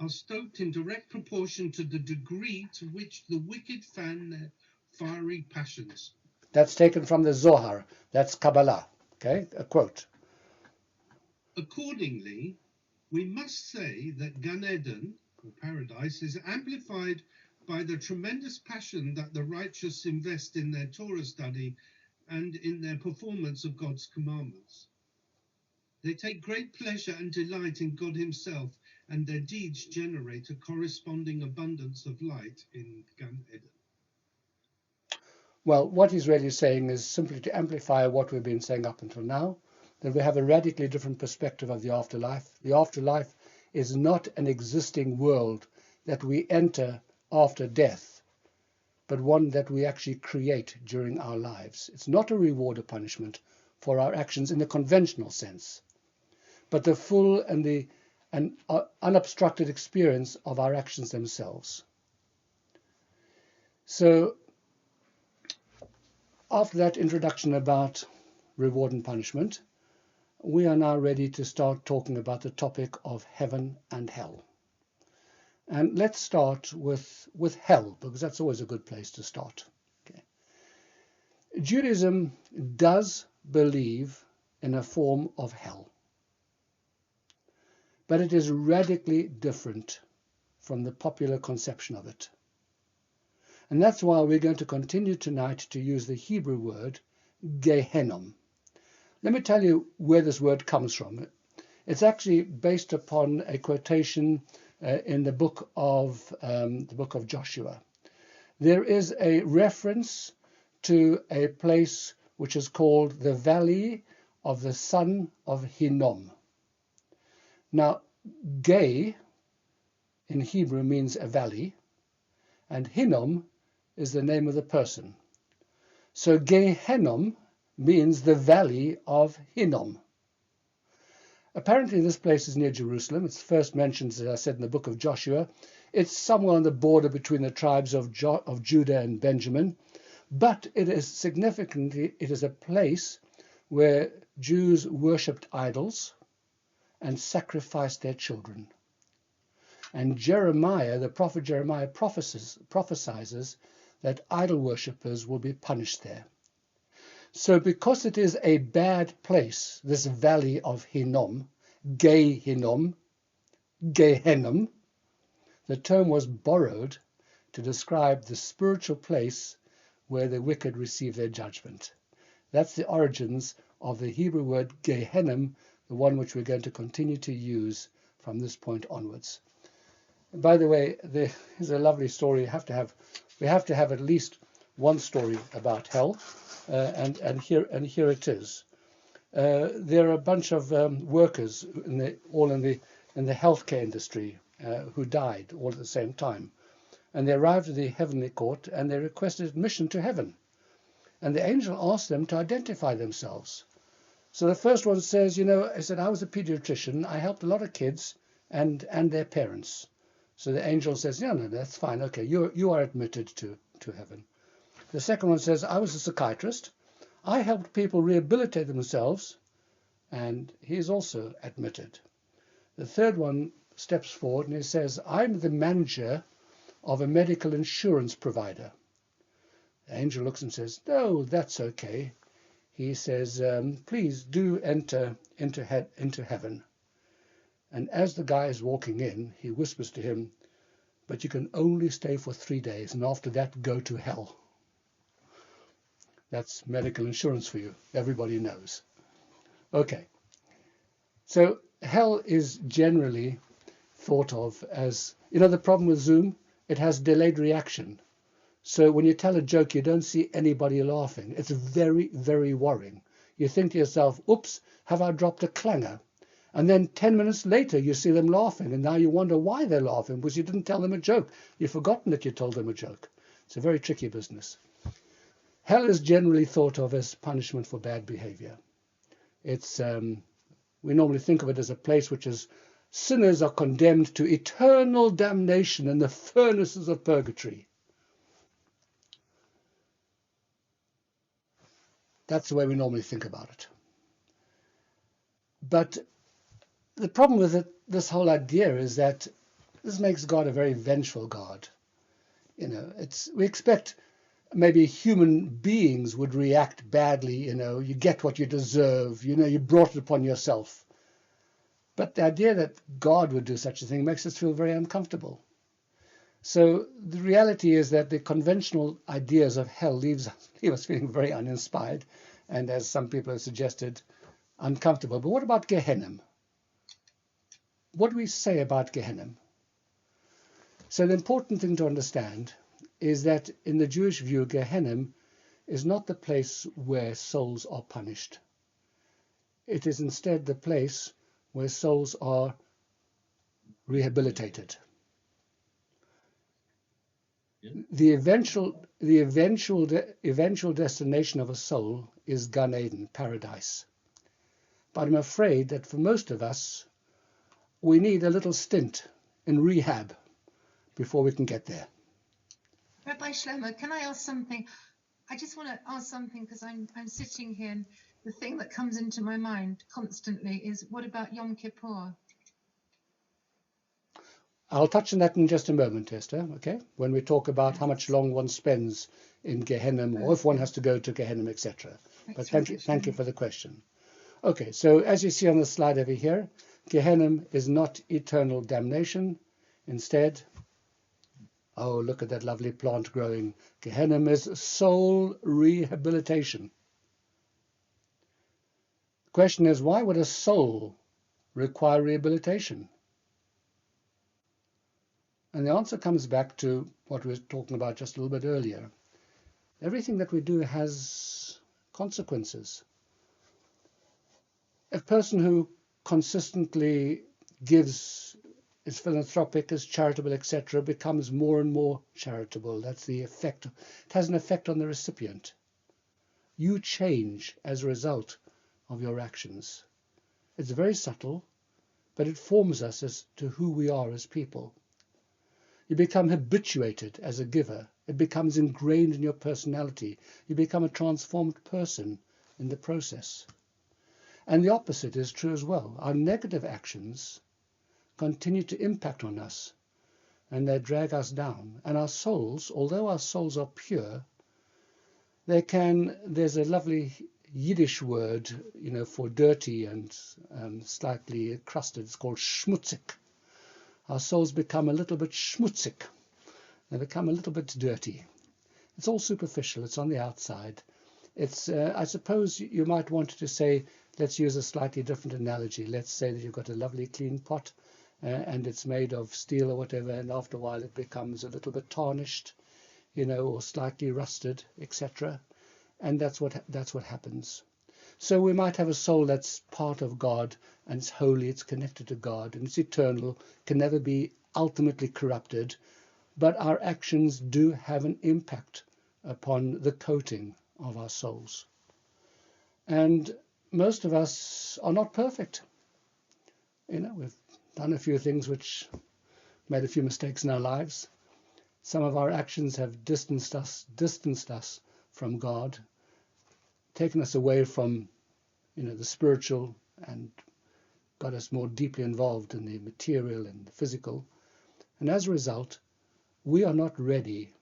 are stoked in direct proportion to the degree to which the wicked fan their fiery passions. That's taken from the Zohar. That's Kabbalah, okay? A quote. Accordingly, we must say that Gan Eden, or paradise, is amplified by the tremendous passion that the righteous invest in their Torah study and in their performance of God's commandments. They take great pleasure and delight in God himself, and their deeds generate a corresponding abundance of light in Gan Eden. Well, what he's really saying is simply to amplify what we've been saying up until now, that we have a radically different perspective of the afterlife. The afterlife is not an existing world that we enter after death, but one that we actually create during our lives. It's not a reward or punishment for our actions in the conventional sense, but the full and unobstructed experience of our actions themselves. So, after that introduction about reward and punishment, we are now ready to start talking about the topic of heaven and hell. And let's start with hell, because that's always a good place to start. Okay. Judaism does believe in a form of hell, but it is radically different from the popular conception of it. And that's why we're going to continue tonight to use the Hebrew word Gehenna. Let me tell you where this word comes from. It's actually based upon a quotation in the book of Joshua. There is a reference to a place which is called the Valley of the Son of Hinnom. Now, Gay in Hebrew means a valley, and Hinnom is the name of the person. So Gehennom means the Valley of Hinnom. Apparently this place is near Jerusalem. It's first mentioned, as I said, in the book of Joshua. It's somewhere on the border between the tribes of Judah and Benjamin. But it is significantly, it is a place where Jews worshipped idols and sacrificed their children. And Jeremiah, the prophet Jeremiah, prophesies that idol worshippers will be punished there. So because it is a bad place, this valley of Hinnom, Gehennom, the term was borrowed to describe the spiritual place where the wicked receive their judgment. That's the origins of the Hebrew word Gehennom, the one which we're going to continue to use from this point onwards. And by the way, there's a lovely story. We have to have at least one story about hell, and here it is. There are a bunch of workers all in the healthcare industry who died all at the same time, and they arrived at the heavenly court and they requested admission to heaven. And the angel asked them to identify themselves. So the first one says, I said, I was a pediatrician. I helped a lot of kids and their parents. So the angel says, no, that's fine. Okay, you are admitted to heaven. The second one says, I was a psychiatrist. I helped people rehabilitate themselves, and he is also admitted. The third one steps forward and he says, I'm the manager of a medical insurance provider. The angel looks and says, no, that's okay. He says, please do enter into heaven. And as the guy is walking in, he whispers to him, but you can only stay for 3 days, and after that, go to hell. That's medical insurance for you. Everybody knows. Okay. So hell is generally thought of as, the problem with Zoom, it has delayed reaction. So when you tell a joke, you don't see anybody laughing. It's very, very worrying. You think to yourself, oops, have I dropped a clanger? And then 10 minutes later, you see them laughing. And now you wonder why they're laughing, because you didn't tell them a joke. You've forgotten that you told them a joke. It's a very tricky business. Hell is generally thought of as punishment for bad behavior. It's we normally think of it as a place which is sinners are condemned to eternal damnation in the furnaces of purgatory. That's the way we normally think about it. But the problem with this whole idea is that this makes God a very vengeful God. We expect maybe human beings would react badly, you get what you deserve, you brought it upon yourself. But the idea that God would do such a thing makes us feel very uncomfortable. So the reality is that the conventional ideas of hell leave us feeling very uninspired, and as some people have suggested, uncomfortable. But what about Gehenna? What do we say about Gehenna? So the important thing to understand is that in the Jewish view, Gehenna is not the place where souls are punished. It is instead the place where souls are rehabilitated. The eventual destination of a soul is Gan Eden, paradise. But I'm afraid that for most of us, we need a little stint in rehab before we can get there. Rabbi Shlomo, can I ask something? I just want to ask something because I'm sitting here and the thing that comes into my mind constantly is, what about Yom Kippur? I'll touch on that in just a moment, Esther, okay? When we talk about how much long one spends in Gehenna, or if one has to go to Gehenna, etc. But thank you for the question. Okay, so as you see on the slide over here, Gehenna is not eternal damnation. Instead, oh, look at that lovely plant growing. Gehenna is soul rehabilitation. The question is, why would a soul require rehabilitation? And the answer comes back to what we were talking about just a little bit earlier. Everything that we do has consequences. A person who consistently gives, is philanthropic, is charitable, etc., becomes more and more charitable. That's the effect. It has an effect on the recipient. You change as a result of your actions. It's very subtle, but it forms us as to who we are as people. You become habituated as a giver. It becomes ingrained in your personality. You become a transformed person in the process. And the opposite is true as well. Our negative actions continue to impact on us, and they drag us down. And our souls, although our souls are pure, there's a lovely Yiddish word, for dirty and slightly crusted. It's called schmutzig. Our souls become a little bit schmutzig. They become a little bit dirty. It's all superficial. It's on the outside. It's, I suppose you might want to say, let's use a slightly different analogy. Let's say that you've got a lovely clean pot and it's made of steel or whatever, and after a while it becomes a little bit tarnished, or slightly rusted, etc. And that's what happens. So we might have a soul that's part of God, and it's holy, it's connected to God, and it's eternal, can never be ultimately corrupted, but our actions do have an impact upon the coating of our souls. And most of us are not perfect. We've done a few things which made a few mistakes in our lives. Some of our actions have distanced us from God, taken us away from, the spiritual, and got us more deeply involved in the material and the physical. And as a result, we are not ready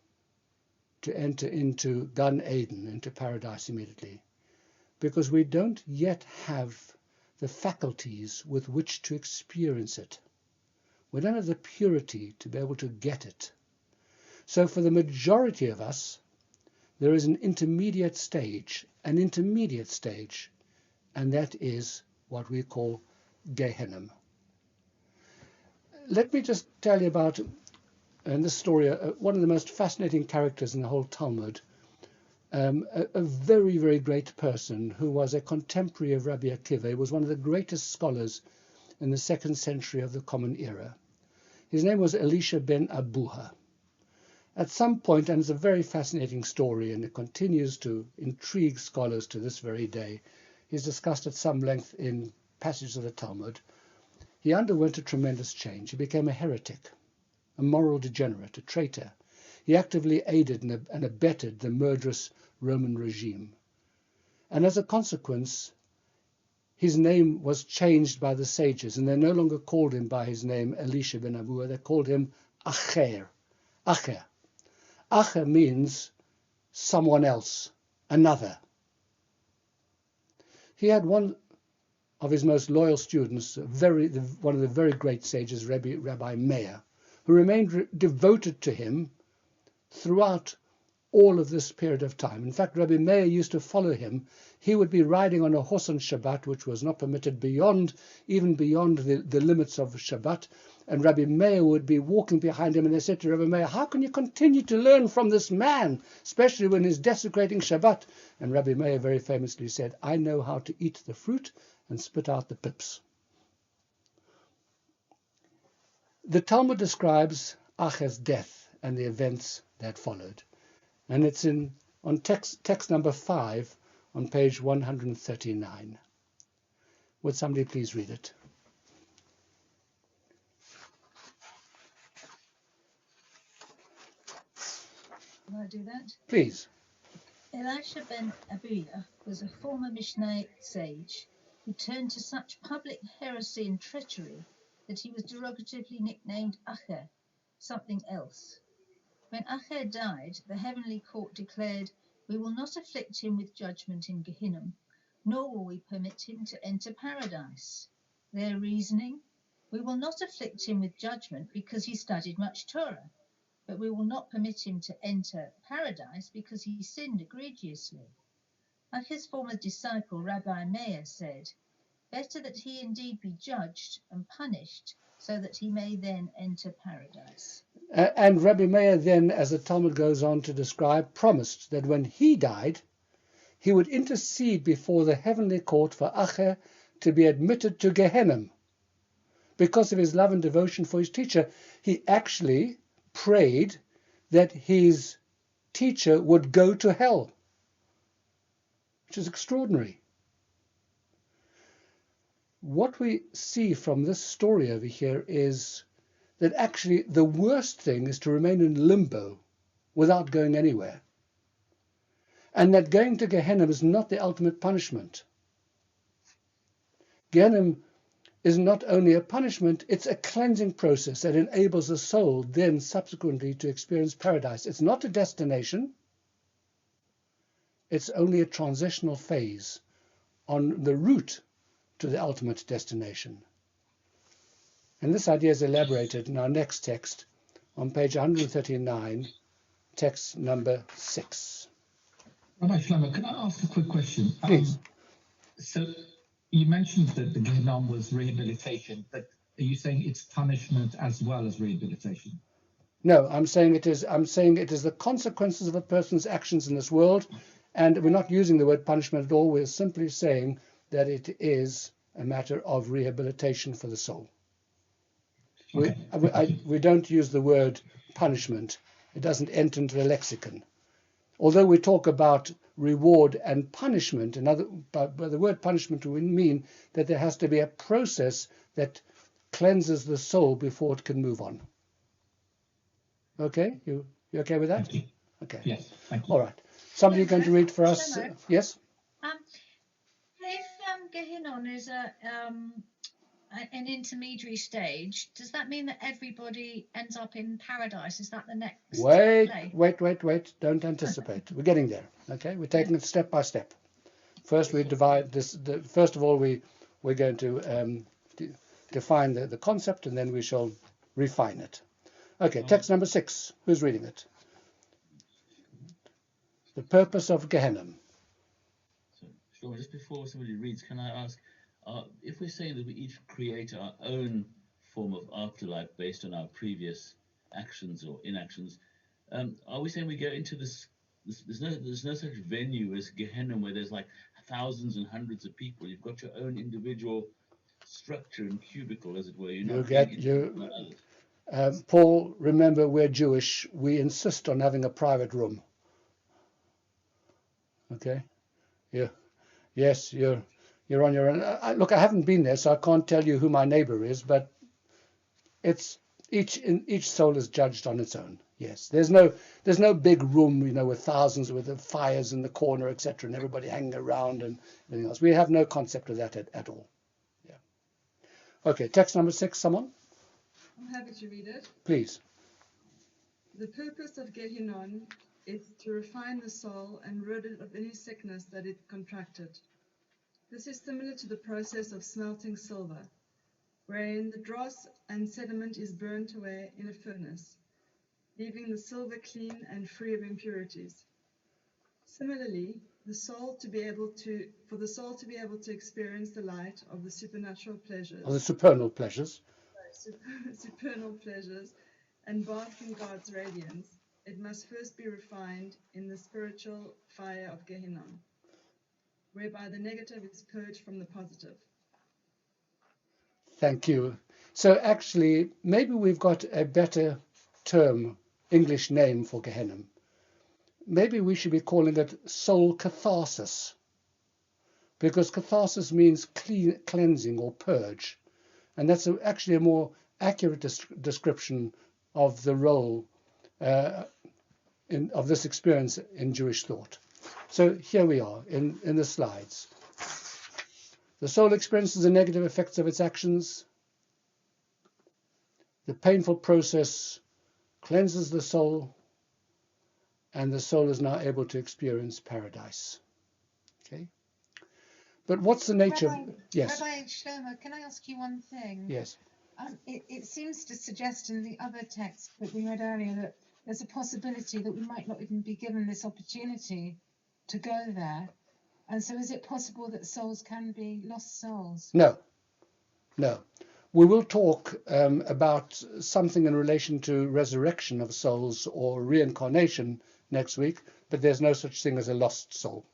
to enter into Gan Eden, into paradise immediately, because we don't yet have the faculties with which to experience it. We don't have the purity to be able to get it. So for the majority of us, there is an intermediate stage, and that is what we call Gehenna. Let me just tell you about, in this story, one of the most fascinating characters in the whole Talmud, a very, very great person who was a contemporary of Rabbi Akiva. He was one of the greatest scholars in the 2nd century of the Common Era. His name was Elisha ben Abuha. At some point, and it's a very fascinating story, and it continues to intrigue scholars to this very day, he's discussed at some length in passages of the Talmud, he underwent a tremendous change. He became a heretic, a moral degenerate, a traitor. He actively aided and abetted the murderous Roman regime. And as a consequence, his name was changed by the sages, and they no longer called him by his name Elisha ben Abuha, they called him Acher. Acher. Acher means someone else, another. He had one of his most loyal students, one of the very great sages, Rabbi Meir, who remained devoted to him throughout all of this period of time. In fact, Rabbi Meir used to follow him. He would be riding on a horse on Shabbat, which was not permitted even beyond the limits of Shabbat, and Rabbi Meir would be walking behind him, and they said to Rabbi Meir, how can you continue to learn from this man, especially when he's desecrating Shabbat? And Rabbi Meir very famously said, I know how to eat the fruit and spit out the pips. The Talmud describes Acher's death and the events that followed. And it's on text number 5 on page 139. Would somebody please read it? Can I do that? Please. Elisha ben Abuya was a former Mishnah sage who turned to such public heresy and treachery that he was derogatively nicknamed Acher, something else. When Acher died, the heavenly court declared, we will not afflict him with judgment in Gehinnom, nor will we permit him to enter paradise. Their reasoning, we will not afflict him with judgment because he studied much Torah, but we will not permit him to enter paradise because he sinned egregiously. Acher's former disciple, Rabbi Meir, said, better that he indeed be judged and punished so that he may then enter paradise. And Rabbi Meir then, as the Talmud goes on to describe, promised that when he died, he would intercede before the heavenly court for Acher to be admitted to Gehenna. Because of his love and devotion for his teacher, he actually prayed that his teacher would go to hell, which is extraordinary. What we see from this story over here is that actually the worst thing is to remain in limbo without going anywhere. And that going to Gehenna is not the ultimate punishment. Gehenna is not only a punishment, it's a cleansing process that enables the soul then subsequently to experience paradise. It's not a destination. It's only a transitional phase on the route to the ultimate destination. And this idea is elaborated in our next text on page 139, text number 6. Rabbi Shlomo, can I ask a quick question? Please. So you mentioned that the Gehenna was rehabilitation, but are you saying it's punishment as well as rehabilitation? No, I'm saying it is the consequences of a person's actions in this world, and we're not using the word punishment at all. We're simply saying that it is a matter of rehabilitation for the soul. Okay. We don't use the word punishment. It doesn't enter into the lexicon. Although we talk about reward and punishment, by the word punishment we mean that there has to be a process that cleanses the soul before it can move on. Okay? You okay with that? Thank you. Okay. Yes, thank you. All right. Somebody going to read for us? Shlomo. Yes? If Gehenna is an intermediary stage, does that mean that everybody ends up in paradise? Is that the next play? Wait. Don't anticipate. We're getting there. Okay? We're taking it step by step. First, we divide this. First of all, we're going to define the concept, and then we shall refine it. Okay, text number 6. Who's reading it? The purpose of Gehenna. So, sure, just before somebody reads, can I ask, if we're saying that we each create our own form of afterlife based on our previous actions or inactions, are we saying we go into this there's no such venue as Gehenna where there's like thousands and hundreds of people? You've got your own individual structure and cubicle, as it were. Paul, remember, we're Jewish. We insist on having a private room. Okay? Yes, you're on your own. Look, I haven't been there, so I can't tell you who my neighbor is, but it's each soul is judged on its own. Yes, there's no big room, with thousands with the fires in the corner, etc., and everybody hanging around and everything else. We have no concept of that at all. Yeah. Okay, text number 6, someone? I'm happy to read it. Please. The purpose of Gehenna is to refine the soul and rid it of any sickness that it contracted. This is similar to the process of smelting silver, wherein the dross and sediment is burnt away in a furnace, leaving the silver clean and free of impurities. Similarly, for the soul to be able to experience the light of the supernatural pleasures, Or the supernal pleasures. supernal pleasures, and bask in God's radiance, it must first be refined in the spiritual fire of Gehenna, whereby the negative is purged from the positive. Thank you. So actually, maybe we've got a better term, English name for Gehenna. Maybe we should be calling it soul catharsis, because catharsis means cleansing or purge, and that's actually a more accurate description of the role of this experience in Jewish thought. So here we are in the slides. The soul experiences the negative effects of its actions. The painful process cleanses the soul, and the soul is now able to experience paradise. Okay? But what's the nature of... Yes. Rabbi Shlomo, can I ask you one thing? Yes. It seems to suggest in the other text that we read earlier that there's a possibility that we might not even be given this opportunity to go there. And so is it possible that souls can be lost souls? No. We will talk about something in relation to resurrection of souls or reincarnation next week, but there's no such thing as a lost soul.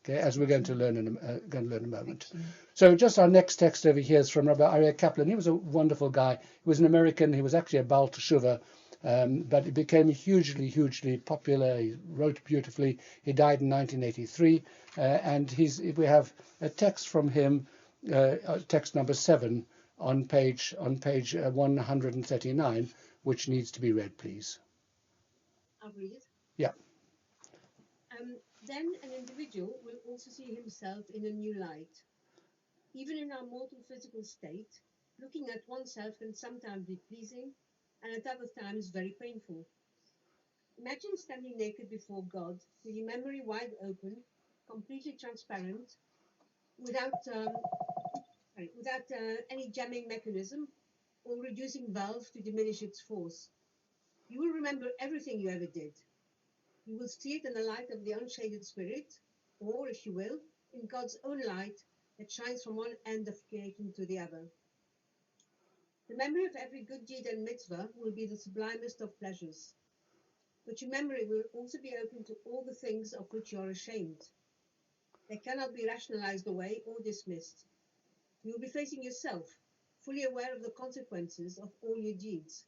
Okay, as we're going to learn in a moment. So just our next text over here is from Rabbi Aryeh Kaplan. He was a wonderful guy. He was an American. He was actually a Baal Teshuva, but he became hugely popular. He wrote beautifully. He died in 1983, and we have a text from him, text number 7 on page 139, which needs to be read, please. I'll read it. Yeah. Then an individual will also see himself in a new light. Even in our mortal physical state, looking at oneself can sometimes be pleasing and at other times very painful. Imagine standing naked before God with your memory wide open, completely transparent, without any jamming mechanism or reducing valve to diminish its force. You will remember everything you ever did. You will see it in the light of the unshaded spirit, or, if you will, in God's own light that shines from one end of creation to the other. The memory of every good deed and mitzvah will be the sublimest of pleasures. But your memory will also be open to all the things of which you are ashamed. They cannot be rationalized away or dismissed. You will be facing yourself, fully aware of the consequences of all your deeds.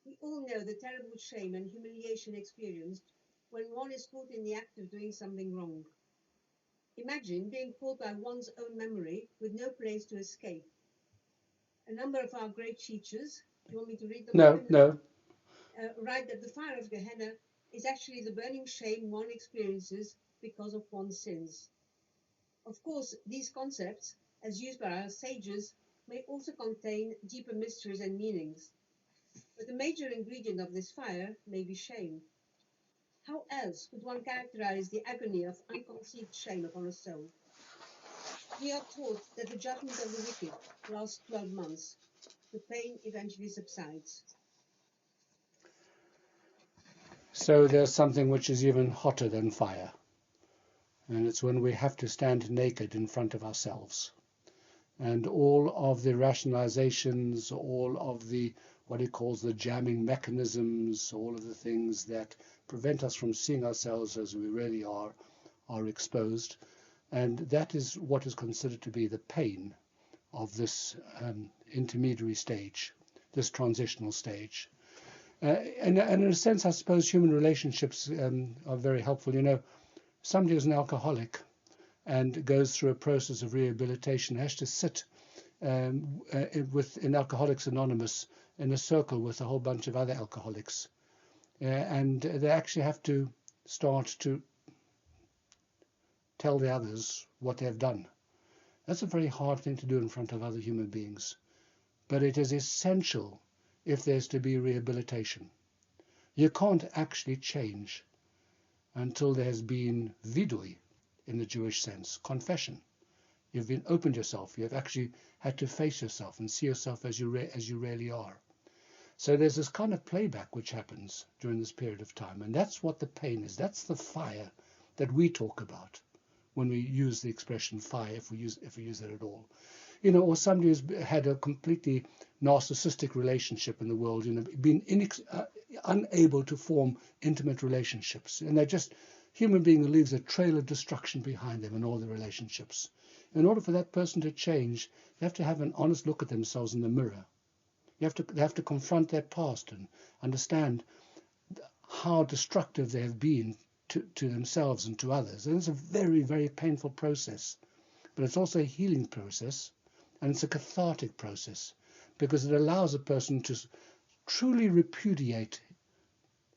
We all know the terrible shame and humiliation experienced when one is caught in the act of doing something wrong. Imagine being caught by one's own memory with no place to escape. A number of our great teachers, do you want me to read them? No. Write that the fire of Gehenna is actually the burning shame one experiences because of one's sins. Of course, these concepts, as used by our sages, may also contain deeper mysteries and meanings. But the major ingredient of this fire may be shame. How else could one characterize the agony of unconceived shame upon a soul? We are taught that the judgment of the wicked lasts 12 months. The pain eventually subsides. So there's something which is even hotter than fire. And it's when we have to stand naked in front of ourselves. And all of the rationalizations, all of the what he calls the jamming mechanisms, all of the things that prevent us from seeing ourselves as we really are exposed. And that is what is considered to be the pain of this intermediary stage, this transitional stage. And in a sense, I suppose human relationships are very helpful. You know, somebody who's an alcoholic and goes through a process of rehabilitation has to sit in Alcoholics Anonymous in a circle with a whole bunch of other alcoholics. And they actually have to start to tell the others what they've done. That's a very hard thing to do in front of other human beings. But it is essential if there's to be rehabilitation. You can't actually change until there has been vidui, in the Jewish sense, confession. You've been opened yourself. You've actually had to face yourself and see yourself as you really are. So there's this kind of playback which happens during this period of time, and that's what the pain is. That's the fire that we talk about when we use the expression fire, if we use that at all. You know, or somebody who's had a completely narcissistic relationship in the world, you know, been unable to form intimate relationships, and they're just human being who leaves a trail of destruction behind them in all the relationships. In order for that person to change, they have to have an honest look at themselves in the mirror. They have to confront their past and understand how destructive they have been to themselves and to others. And it's a very, very painful process. But it's also a healing process, and it's a cathartic process, because it allows a person to truly repudiate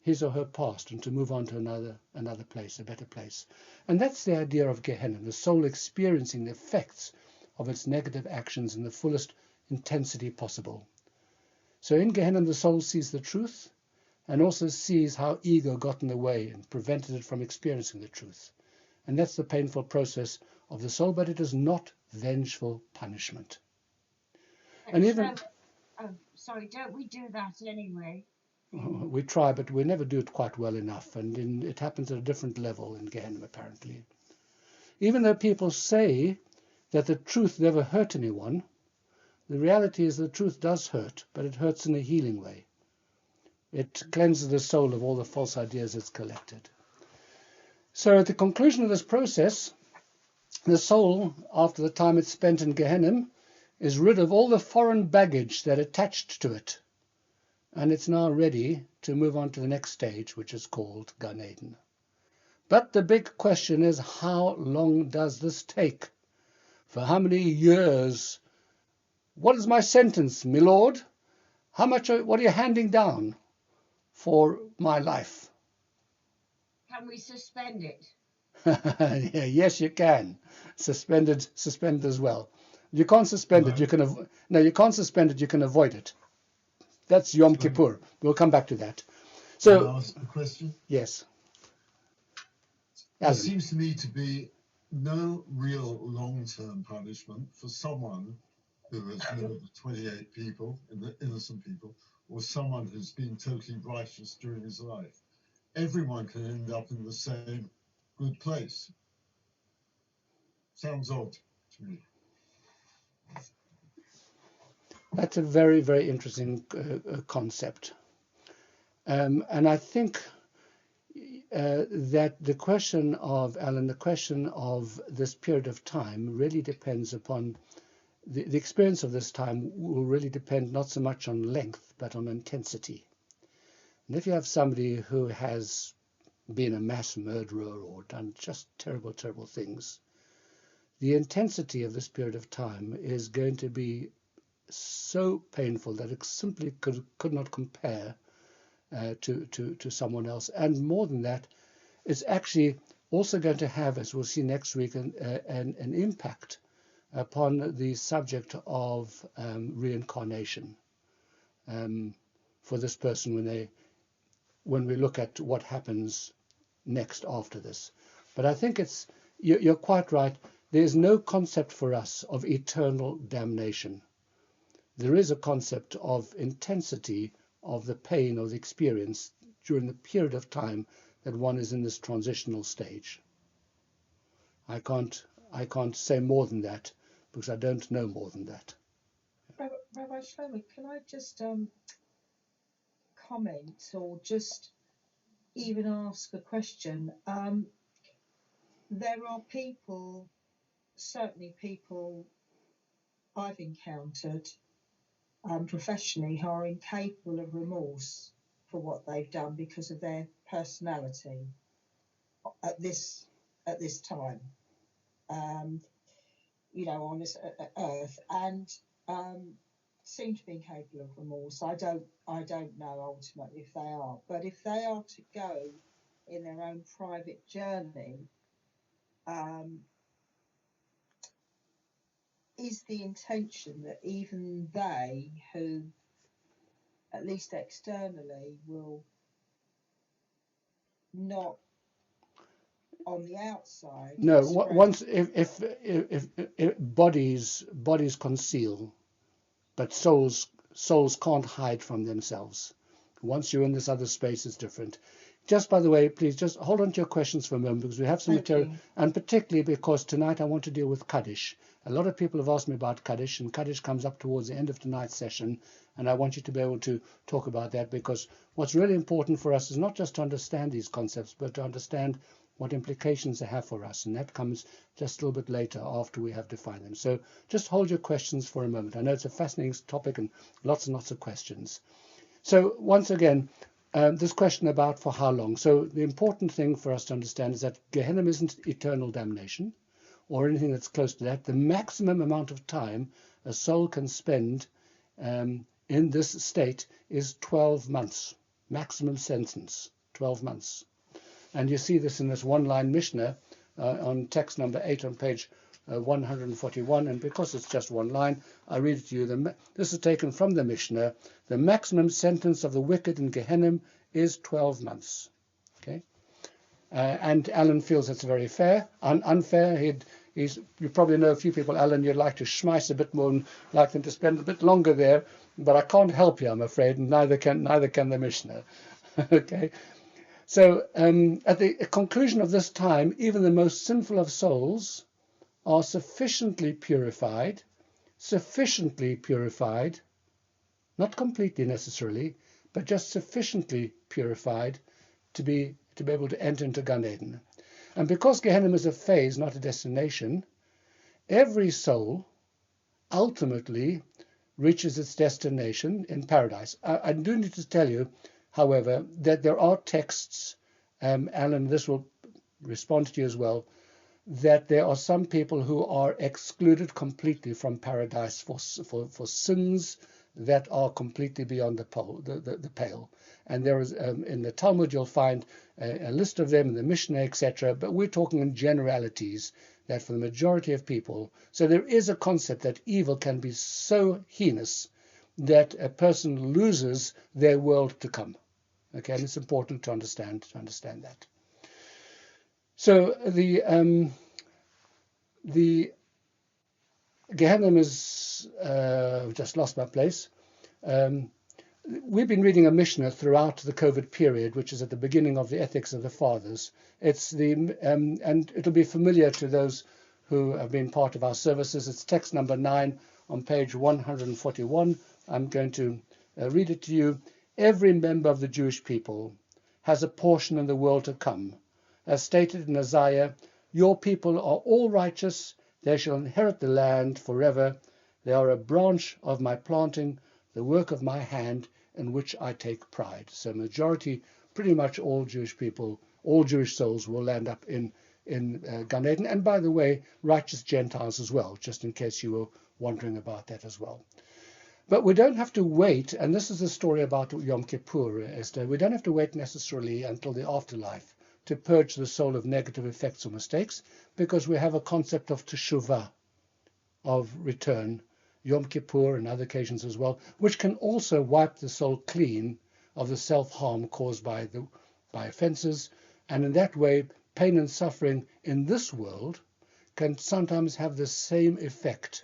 his or her past and to move on to another place, a better place. And that's the idea of Gehenna, the soul experiencing the effects of its negative actions in the fullest intensity possible. So in Gehenna, the soul sees the truth and also sees how ego got in the way and prevented it from experiencing the truth. And that's the painful process of the soul, but it is not vengeful punishment. And even... don't we do that anyway? We try, but we never do it quite well enough, and it happens at a different level in Gehenna, apparently. Even though people say that the truth never hurt anyone, The reality is the truth does hurt, but it hurts in a healing way. It cleanses the soul of all the false ideas it's collected. So at the conclusion of this process, the soul, after the time it's spent in Gehenna, is rid of all the foreign baggage that attached to it. And it's now ready to move on to the next stage, which is called Gan Eden. But the big question is, how long does this take? For how many years? What is my sentence, my lord? What are you handing down for my life? Can we suspend it? Yeah, yes, you can. Suspend as well. You can't suspend it. You can you can't suspend it. You can avoid it. That's Yom Kippur. We'll come back to that. So, can I ask a question? Yes. There seems to me to be no real long-term punishment for someone who has murdered 28 people, innocent people, or someone who's been totally righteous during his life. Everyone can end up in the same good place. Sounds odd to me. That's a very, very interesting concept. And I think that the question of, Alan, the question of this period of time really depends upon, the experience of this time will really depend not so much on length, but on intensity. And if you have somebody who has been a mass murderer or done just terrible, terrible things, the intensity of this period of time is going to be so painful that it simply could not compare to someone else. And more than that, it's actually also going to have, as we'll see next week, an impact upon the subject of reincarnation for this person when we look at what happens next after this. But I think you're quite right. There is no concept for us of eternal damnation. There is a concept of intensity of the pain of the experience during the period of time that one is in this transitional stage. I can't say more than that because I don't know more than that. Rabbi Shlomo, can I just comment or just even ask a question? There are people, certainly people I've encountered professionally, who are incapable of remorse for what they've done because of their personality at this time, on this earth, and seem to be incapable of remorse. I don't know ultimately if they are, but if they are to go in their own private journey, is the intention that even they, who at least externally will not on the outside. No, once if bodies conceal, but souls can't hide from themselves. Once you're in this other space, it's different. Just by the way, please just hold on to your questions for a moment because we have some material, and particularly because tonight I want to deal with Kaddish. A lot of people have asked me about Kaddish, and Kaddish comes up towards the end of tonight's session, and I want you to be able to talk about that, because what's really important for us is not just to understand these concepts, but to understand what implications they have for us, and that comes just a little bit later after we have defined them. So just hold your questions for a moment. I know it's a fascinating topic and lots of questions. So once again, this question about for how long. So the important thing for us to understand is that Gehenna isn't eternal damnation or anything that's close to that. The maximum amount of time a soul can spend in this state is 12 months. Maximum sentence, 12 months. And you see this in this one-line Mishnah on text number 8 on page 141, and because it's just one line, I read it to you. This is taken from the Mishnah. The maximum sentence of the wicked in Gehenna is 12 months. Okay, and Alan feels it's very fair, unfair. You probably know a few people, Alan, you'd like to schmeiss a bit more and like them to spend a bit longer there, but I can't help you, I'm afraid, and neither can the Mishnah. Okay. So at the conclusion of this time, even the most sinful of souls are sufficiently purified sufficiently purified, not completely necessarily, but just sufficiently purified to be able to enter into Gan Eden. And because Gehenna is a phase, not a destination, every soul ultimately reaches its destination in paradise. I do need to tell you, however, that there are texts, Alan, this will respond to you as well, that there are some people who are excluded completely from paradise for sins that are completely beyond the pale. And there is in the Talmud you'll find a list of them in the Mishnah, etc. But we're talking in generalities that for the majority of people, so there is a concept that evil can be so heinous that a person loses their world to come. Okay, and it's important to understand that. So the Gehenna is just lost my place. We've been reading a Mishnah throughout the COVID period, which is at the beginning of the Ethics of the Fathers. It's and it'll be familiar to those who have been part of our services. It's text number 9 on page 141. I'm going to read it to you. Every member of the Jewish people has a portion in the world to come. As stated in Isaiah, your people are all righteous. They shall inherit the land forever. They are a branch of my planting, the work of my hand, in which I take pride. So majority, pretty much all Jewish people, all Jewish souls will land up in Gan Eden. And by the way, righteous Gentiles as well, just in case you were wondering about that as well. But we don't have to wait, and this is a story about Yom Kippur, Esther. We don't have to wait necessarily until the afterlife to purge the soul of negative effects or mistakes, because we have a concept of teshuvah, of return, Yom Kippur and other occasions as well, which can also wipe the soul clean of the self-harm caused by offenses. And in that way, pain and suffering in this world can sometimes have the same effect.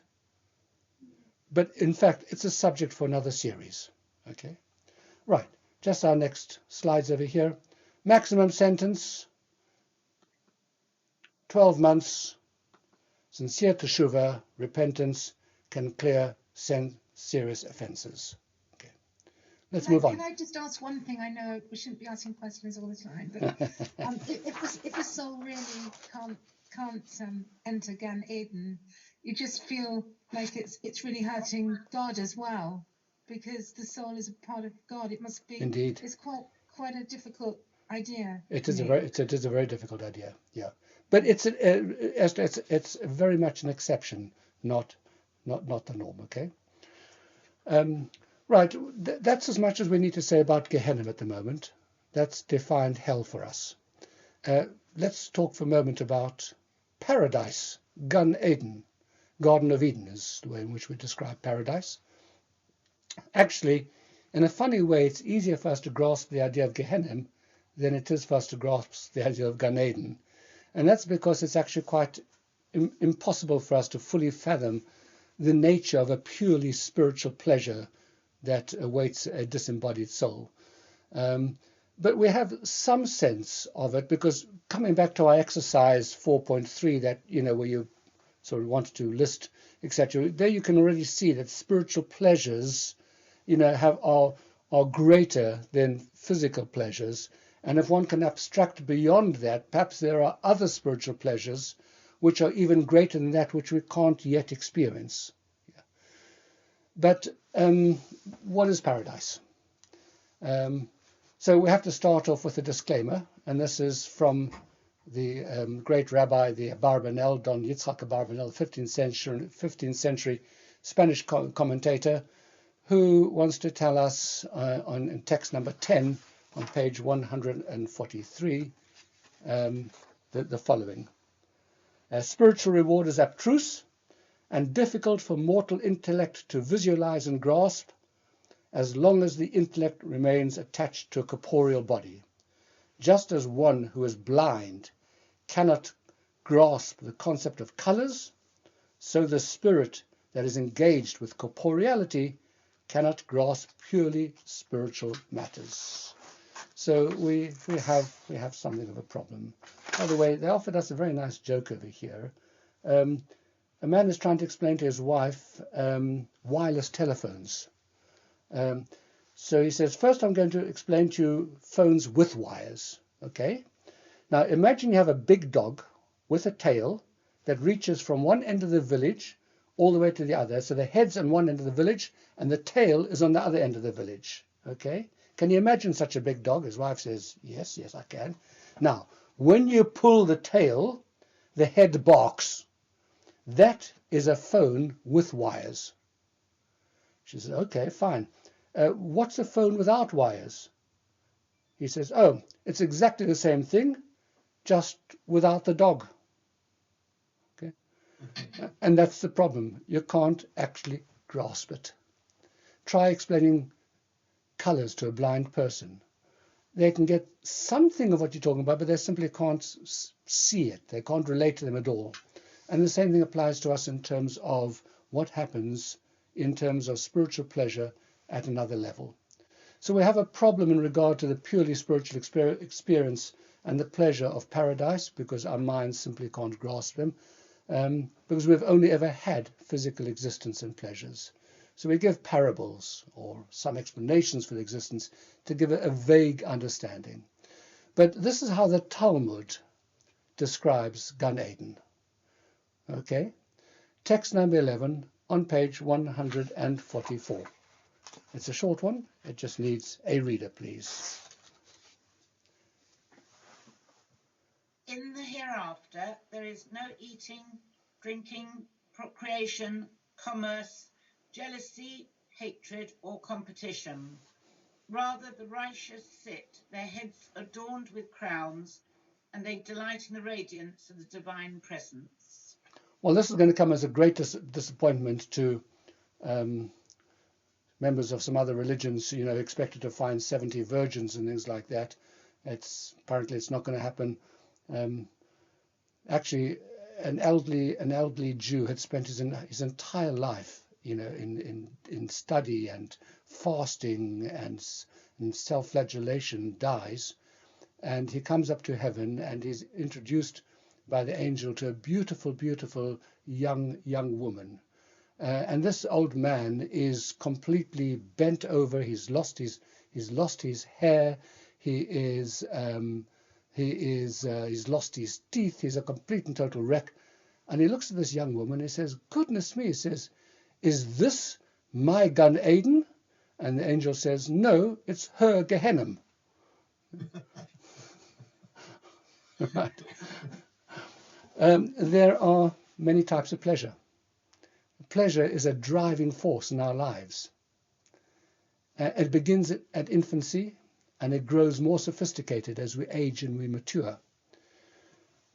But in fact, it's a subject for another series. Okay, right, just our next slides over here. Maximum sentence, 12 months. Sincere teshuvah, repentance, can clear serious offences. Okay, let's move on. Can I just ask one thing? I know we shouldn't be asking questions all the time, but if a soul really can't enter Gan Eden, you just feel like it's really hurting God as well, because the soul is a part of God. It must be. Indeed. It's quite a difficult idea. It is a very difficult idea. Yeah, but it's very much an exception, not the norm. Okay. Right. That's as much as we need to say about Gehenna at the moment. That's defined hell for us. Let's talk for a moment about paradise, Gan Eden. Garden of Eden is the way in which we describe paradise. Actually, in a funny way, it's easier for us to grasp the idea of Gehenna than it is for us to grasp the idea of Gan Eden. And that's because it's actually quite impossible for us to fully fathom the nature of a purely spiritual pleasure that awaits a disembodied soul. But we have some sense of it, because coming back to our exercise 4.3, that, where you sort of wanted to list, etc., there you can already see that spiritual pleasures, are greater than physical pleasures. And if one can abstract beyond that, perhaps there are other spiritual pleasures which are even greater than that which we can't yet experience. Yeah. But what is paradise? So we have to start off with a disclaimer, and this is from the great rabbi, the Abarbanel, Don Yitzhak Abarbanel, 15th century Spanish commentator, who wants to tell us in text number 10 on page 143 the following. Spiritual reward is abstruse and difficult for mortal intellect to visualize and grasp, as long as the intellect remains attached to a corporeal body. Just as one who is blind cannot grasp the concept of colors, so the spirit that is engaged with corporeality cannot grasp purely spiritual matters. So we have something of a problem. By the way, they offered us a very nice joke over here. a man is trying to explain to his wife wireless telephones. So he says, first I'm going to explain to you phones with wires. Okay? Now imagine you have a big dog with a tail that reaches from one end of the village all the way to the other. So the head's on one end of the village and the tail is on the other end of the village. Okay? Can you imagine such a big dog? His wife says, yes, yes, I can. Now, when you pull the tail, the head barks. That is a phone with wires. She says, okay, fine. What's a phone without wires? He says, oh, it's exactly the same thing, just without the dog. Okay? And that's the problem. You can't actually grasp it. Try explaining colors to a blind person. They can get something of what you're talking about, but they simply can't see it. They can't relate to them at all. And the same thing applies to us in terms of what happens in terms of spiritual pleasure at another level. So we have a problem in regard to the purely spiritual experience and the pleasure of paradise, because our minds simply can't grasp them, because we've only ever had physical existence and pleasures. So we give parables or some explanations for the existence to give a vague understanding. But this is how the Talmud describes Gan Eden. Okay? Text number 11 on page 144. It's a short one. It just needs a reader, please. In the hereafter, there is no eating, drinking, procreation, commerce, jealousy, hatred, or competition. Rather, the righteous sit, their heads adorned with crowns, and they delight in the radiance of the divine presence. Well, this is going to come as a great disappointment to members of some other religions, expected to find 70 virgins and things like that. Apparently it's not going to happen. Actually, an elderly Jew had spent his entire life, in study and fasting and self-flagellation, dies, and he comes up to heaven and he's introduced by the angel to a beautiful, beautiful young woman. And this old man is completely bent over. He's lost his hair. He's lost his teeth. He's a complete and total wreck. And he looks at this young woman. And he says, "Goodness me!" He says, "Is this my Gan Eden?" And the angel says, "No, it's her Gehenna." Right. There are many types of pleasure. Pleasure is a driving force in our lives. It begins at infancy, and it grows more sophisticated as we age and we mature.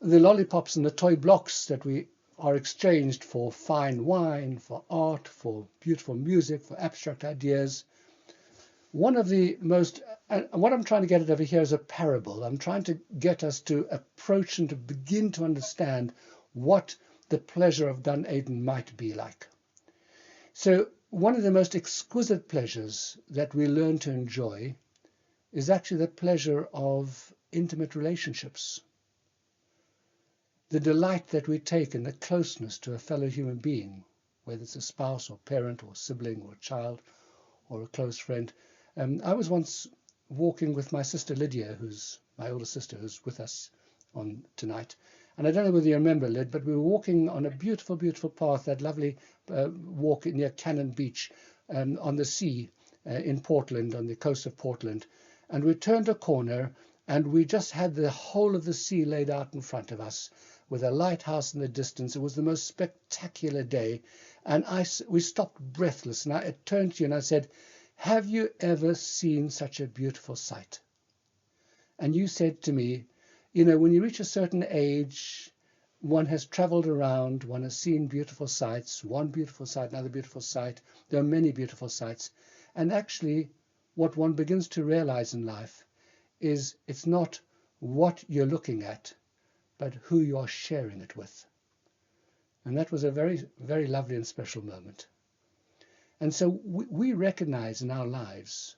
The lollipops and the toy blocks that we are exchanged for fine wine, for art, for beautiful music, for abstract ideas. One of the most, what I'm trying to get at over here is a parable. I'm trying to get us to approach and to begin to understand what the pleasure of Gan Eden might be like. So one of the most exquisite pleasures that we learn to enjoy is actually the pleasure of intimate relationships. The delight that we take in the closeness to a fellow human being, whether it's a spouse or parent or sibling or child or a close friend. I was once walking with my sister Lydia, who's my older sister, who's with us on tonight. And I don't know whether you remember, Lyd, but we were walking on a beautiful, beautiful path, that lovely walk near Cannon Beach on the sea in Portland, on the coast of Portland. And we turned a corner and we just had the whole of the sea laid out in front of us with a lighthouse in the distance. It was the most spectacular day. And we stopped breathless. And I turned to you and I said, "Have you ever seen such a beautiful sight?" And you said to me, when you reach a certain age, one has traveled around, one has seen beautiful sights, one beautiful sight, another beautiful sight. There are many beautiful sights. And actually, what one begins to realize in life is it's not what you're looking at, but who you are sharing it with. And that was a very, very lovely and special moment. And so we recognize in our lives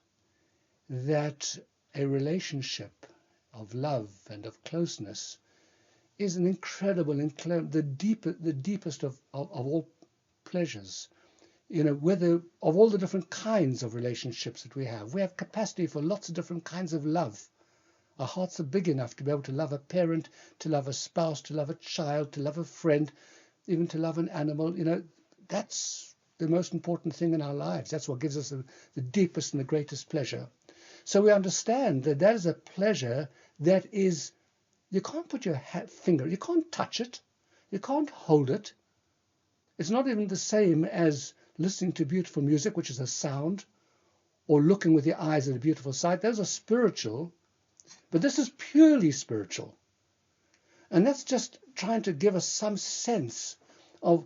that a relationship of love and of closeness is an incredible, the deepest of all pleasures. Whether of all the different kinds of relationships that we have capacity for lots of different kinds of love. Our hearts are big enough to be able to love a parent, to love a spouse, to love a child, to love a friend, even to love an animal. That's the most important thing in our lives. That's what gives us the deepest and the greatest pleasure. So we understand that is a pleasure that is, you can't put your finger, you can't touch it, you can't hold it. It's not even the same as listening to beautiful music, which is a sound, or looking with your eyes at a beautiful sight. Those are spiritual, but this is purely spiritual. And that's just trying to give us some sense of,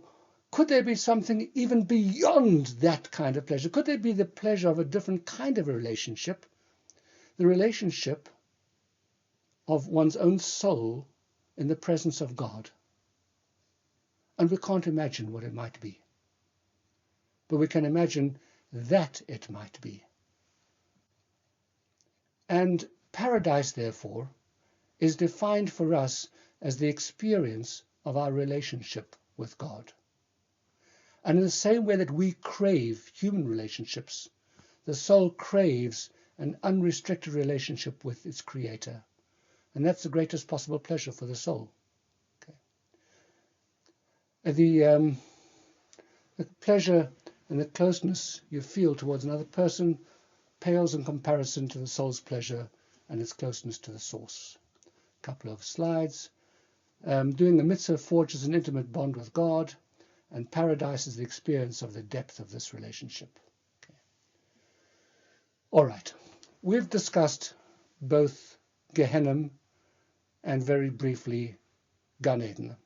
could there be something even beyond that kind of pleasure? Could there be the pleasure of a different kind of a relationship? The relationship of one's own soul in the presence of God. And we can't imagine what it might be. But we can imagine that it might be. And paradise, therefore, is defined for us as the experience of our relationship with God. And in the same way that we crave human relationships, the soul craves an unrestricted relationship with its Creator. And that's the greatest possible pleasure for the soul. Okay. The pleasure and the closeness you feel towards another person pales in comparison to the soul's pleasure and its closeness to the source. A couple of slides. Doing the Mitzvah forges an intimate bond with God, and paradise is the experience of the depth of this relationship. Okay. All right. We've discussed both Gehenna and very briefly Gan Eden.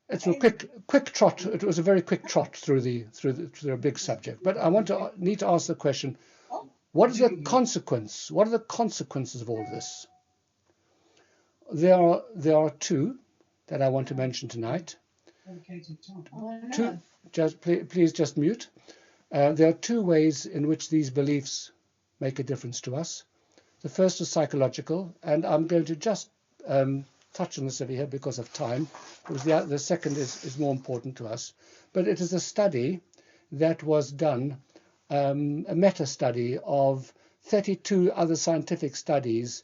It's a quick trot. It was a very quick trot through a big subject. But I need to ask the question: what is the consequence? What are the consequences of all of this? There are two that I want to mention tonight. Two. Please just mute. There are two ways in which these beliefs make a difference to us. The first is psychological, and I'm going to just touch on this over here because of time, because the second is more important to us. But it is a study that was done, a meta-study of 32 other scientific studies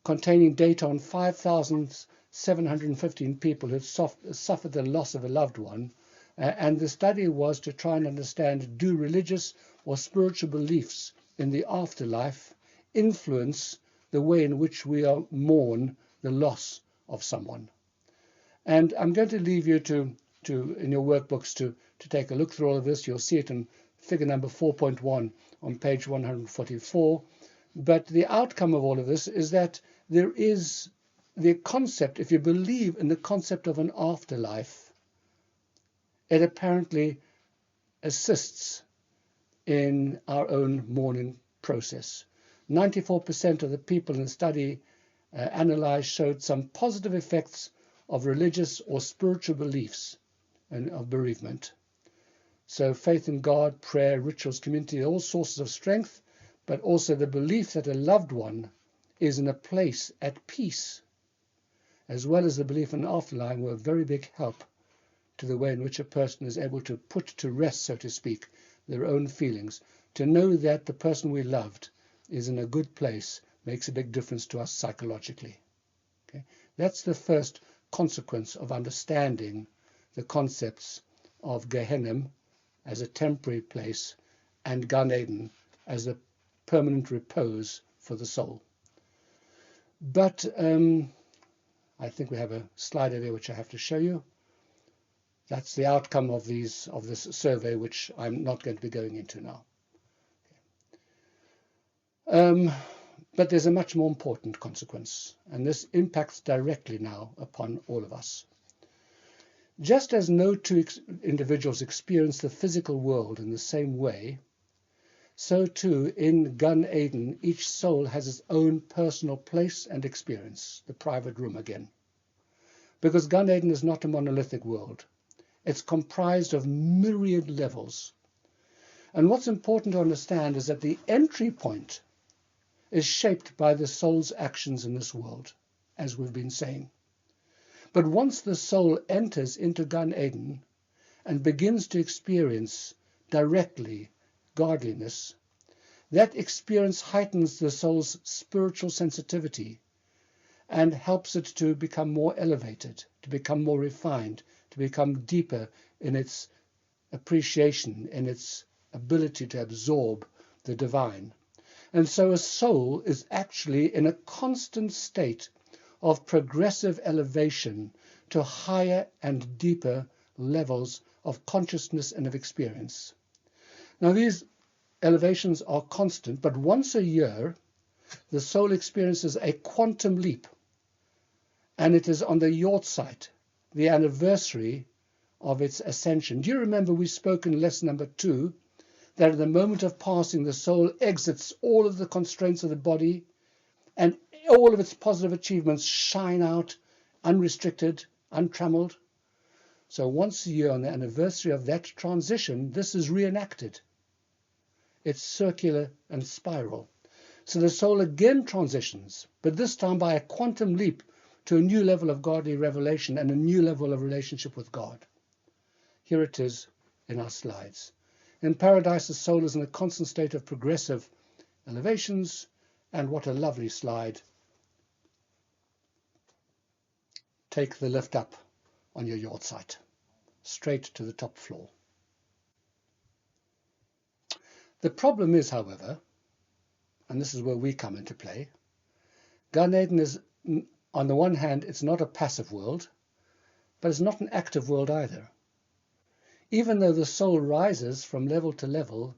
containing data on 5,715 people who suffered the loss of a loved one. And the study was to try and understand, do religious or spiritual beliefs in the afterlife influence the way in which we mourn the loss of someone. And I'm going to leave you to in your workbooks to take a look through all of this. You'll see it in figure number 4.1 on page 144. But the outcome of all of this is that there is the concept, if you believe in the concept of an afterlife, it apparently assists in our own mourning process. 94% of the people in the study analyzed showed some positive effects of religious or spiritual beliefs and of bereavement. So faith in God, prayer, rituals, community, all sources of strength, but also the belief that a loved one is in a place at peace, as well as the belief in afterlife, were a very big help to the way in which a person is able to put to rest, so to speak, their own feelings. To know that the person we loved is in a good place makes a big difference to us psychologically. Okay? That's the first consequence of understanding the concepts of Gehenna as a temporary place and Gan Eden as a permanent repose for the soul. But I think we have a slide over there which I have to show you. That's the outcome of this survey, which I'm not going to be going into now. But there's a much more important consequence, and this impacts directly now upon all of us. Just as no two individuals experience the physical world in the same way, so too in Gan Eden, each soul has its own personal place and experience, the private room again. Because Gan Eden is not a monolithic world. It's comprised of myriad levels. And what's important to understand is that the entry point is shaped by the soul's actions in this world. as we've been saying. But once the soul enters into Gan Eden and begins to experience directly godliness, that experience heightens the soul's spiritual sensitivity and helps it to become more elevated, to become more refined, to become deeper in its appreciation, in its ability to absorb the divine. And so a soul is actually in a constant state of progressive elevation to higher and deeper levels of consciousness and of experience. Now these elevations are constant, but once a year the soul experiences a quantum leap, and it is on the Yortzeit, the anniversary of its ascension. Do you remember we spoke in lesson number 2 that at the moment of passing the soul exits all of the constraints of the body and all of its positive achievements shine out unrestricted, untrammeled? So once a year on the anniversary of that transition, this is reenacted. It's circular and spiral. So the soul again transitions, but this time by a quantum leap to a new level of godly revelation and a new level of relationship with God. Here it is in our slides. In paradise, the soul is in a constant state of progressive elevations, and what a lovely slide. Take the lift up on your Yortzeit, straight to the top floor. The problem is, however, and this is where we come into play, Gan Eden is, on the one hand, it's not a passive world, but it's not an active world either. Even though the soul rises from level to level,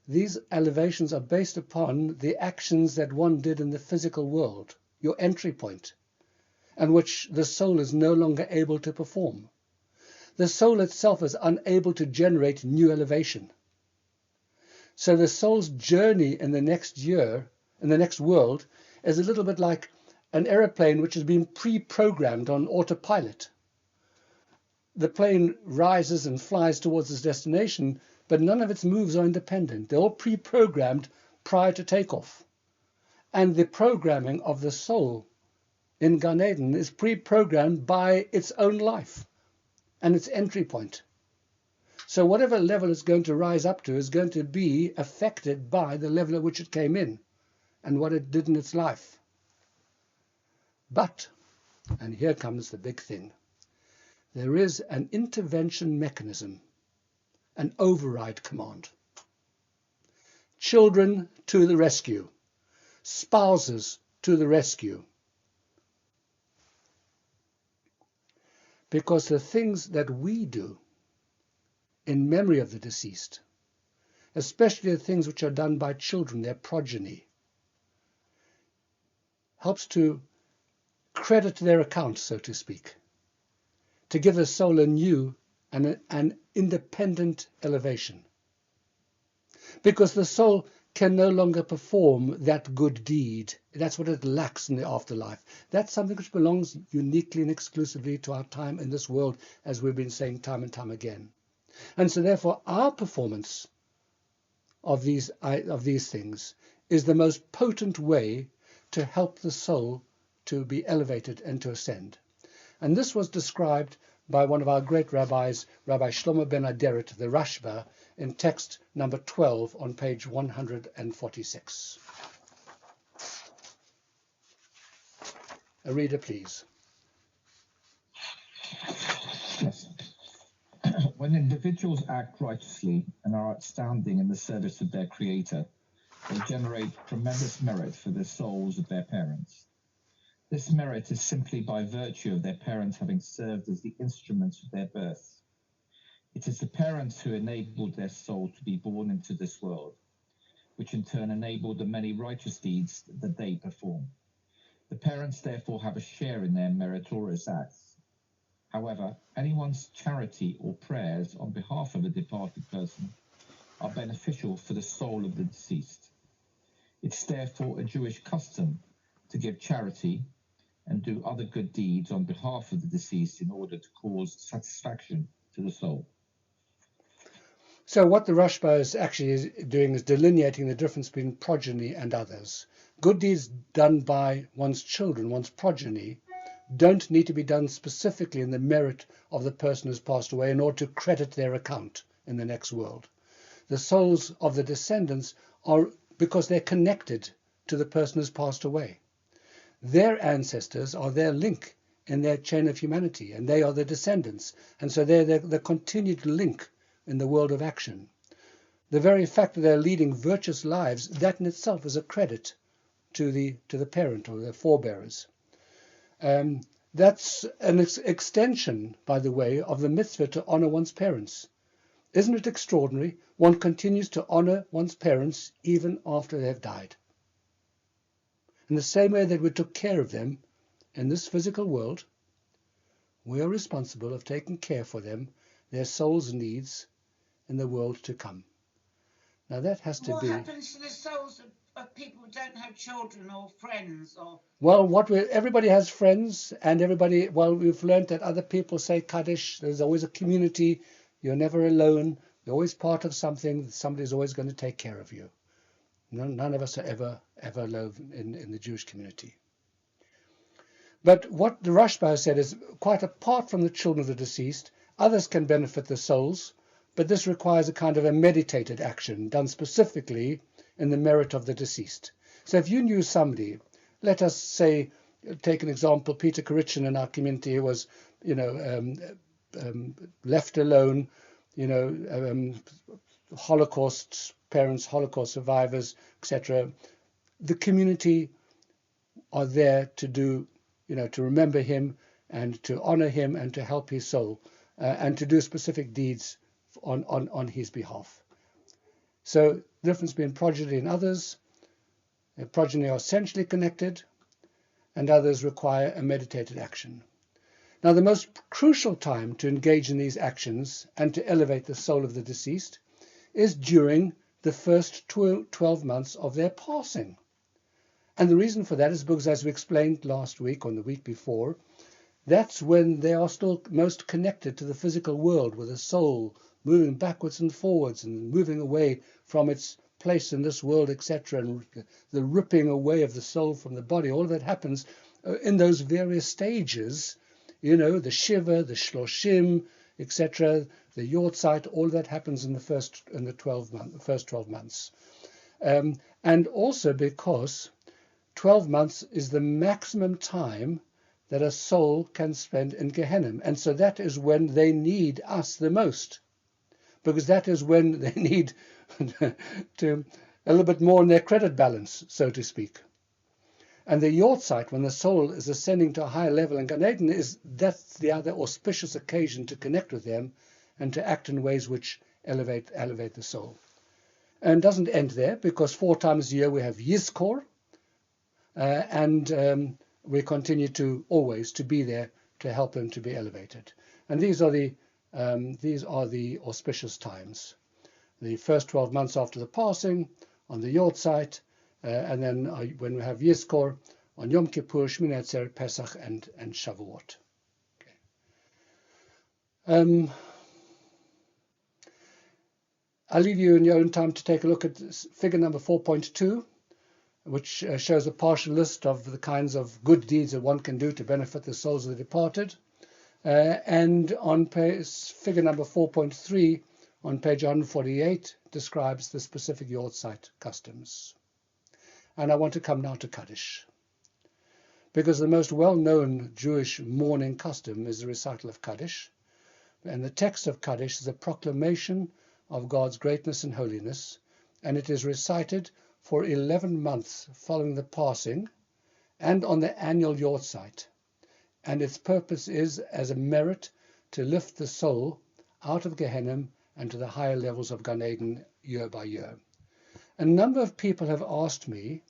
these elevations are based upon the actions that one did in the physical world, your entry point, and which the soul is no longer able to perform. The soul itself is unable to generate new elevation. So the soul's journey in the next year, in the next world, is a little bit like an aeroplane which has been pre-programmed on autopilot. The plane rises and flies towards its destination, but none of its moves are independent. They're all pre-programmed prior to takeoff. And the programming of the soul in Gan Eden is pre-programmed by its own life and its entry point. So whatever level it's going to rise up to is going to be affected by the level at which it came in and what it did in its life. But, and here comes the big thing, there is an intervention mechanism, an override command. Children to the rescue. Spouses to the rescue. Because the things that we do in memory of the deceased, especially the things which are done by children, their progeny, helps to credit their account, so to speak, to give the soul a new and an independent elevation. Because the soul can no longer perform that good deed. That's what it lacks in the afterlife. That's something which belongs uniquely and exclusively to our time in this world, as we've been saying time and time again. And so therefore our performance of these things is the most potent way to help the soul to be elevated and to ascend. And this was described by one of our great rabbis, Rabbi Shlomo ben Aderet, the Rashba, in text number 12 on page 146. A reader, please. Yes. When individuals act righteously and are outstanding in the service of their Creator, they generate tremendous merit for the souls of their parents. This merit is simply by virtue of their parents having served as the instruments of their birth. It is the parents who enabled their soul to be born into this world, which in turn enabled the many righteous deeds that they perform. The parents therefore have a share in their meritorious acts. However, anyone's charity or prayers on behalf of a departed person are beneficial for the soul of the deceased. It's therefore a Jewish custom to give charity and do other good deeds on behalf of the deceased in order to cause satisfaction to the soul. So what the Rashba is actually doing is delineating the difference between progeny and others. Good deeds done by one's children, one's progeny, don't need to be done specifically in the merit of the person who's passed away in order to credit their account in the next world. The souls of the descendants are because they're connected to the person who's passed away. Their ancestors are their link in their chain of humanity, and they are the descendants, and so they're the continued link in the world of action. The very fact that they're leading virtuous lives, that in itself is a credit to the parent or their forebearers. That's an extension, by the way, of the mitzvah to honor one's parents. Isn't it extraordinary? One continues to honor one's parents even after they've died. In the same way that we took care of them in this physical world, we are responsible of taking care for them, their soul's needs, in the world to come. Now that has to be... What happens to the souls of people who don't have children or friends? Or Well, everybody has friends, and everybody, well, we've learned that other people say Kaddish. There's always a community. You're never alone. You're always part of something. Somebody's always going to take care of you. None of us are ever alone in the Jewish community. But what the Rashba said is, quite apart from the children of the deceased, others can benefit the souls, but this requires a kind of a meditated action done specifically in the merit of the deceased. So if you knew somebody, let us say, take an example, Peter Koritchen in our community, who was, left alone, Holocaust parents, Holocaust survivors, etc. The community are there to do, to remember him and to honor him and to help his soul and to do specific deeds on his behalf. So the difference between progeny and others, progeny are essentially connected and others require a meditated action. Now the most crucial time to engage in these actions and to elevate the soul of the deceased is during the first 12 months of their passing. And the reason for that is because, as we explained last week or the week before, that's when they are still most connected to the physical world, with the soul moving backwards and forwards and moving away from its place in this world, etc., and the ripping away of the soul from the body. All of that happens in those various stages, the Shiva, the Shloshim, etc., the Yortzeit. All of that happens in the first 12 months. And also because 12 months is the maximum time that a soul can spend in Gehenna. And so that is when they need us the most, because that is when they need to a little bit more in their credit balance, so to speak. And the Yortzeit, when the soul is ascending to a higher level in Gan Eden, that's the other auspicious occasion to connect with them and to act in ways which elevate the soul. And it doesn't end there, because 4 times a year we have Yizkor, and we continue to always to be there to help them to be elevated. And these are the auspicious times. The first 12 months after the passing, on the Yortzeit, and then when we have Yizkor, on Yom Kippur, Shmini Atzeret, Pesach, and Shavuot. Okay. I'll leave you in your own time to take a look at figure number 4.2, which shows a partial list of the kinds of good deeds that one can do to benefit the souls of the departed. And on figure number 4.3, on page 148, describes the specific Yortzeit customs. And I want to come now to Kaddish, because the most well-known Jewish mourning custom is the recital of Kaddish. And the text of Kaddish is a proclamation of God's greatness and holiness, and it is recited for 11 months following the passing and on the annual Yortzeit. And its purpose is as a merit to lift the soul out of Gehenna and to the higher levels of Gan Eden year by year. A number of people have asked me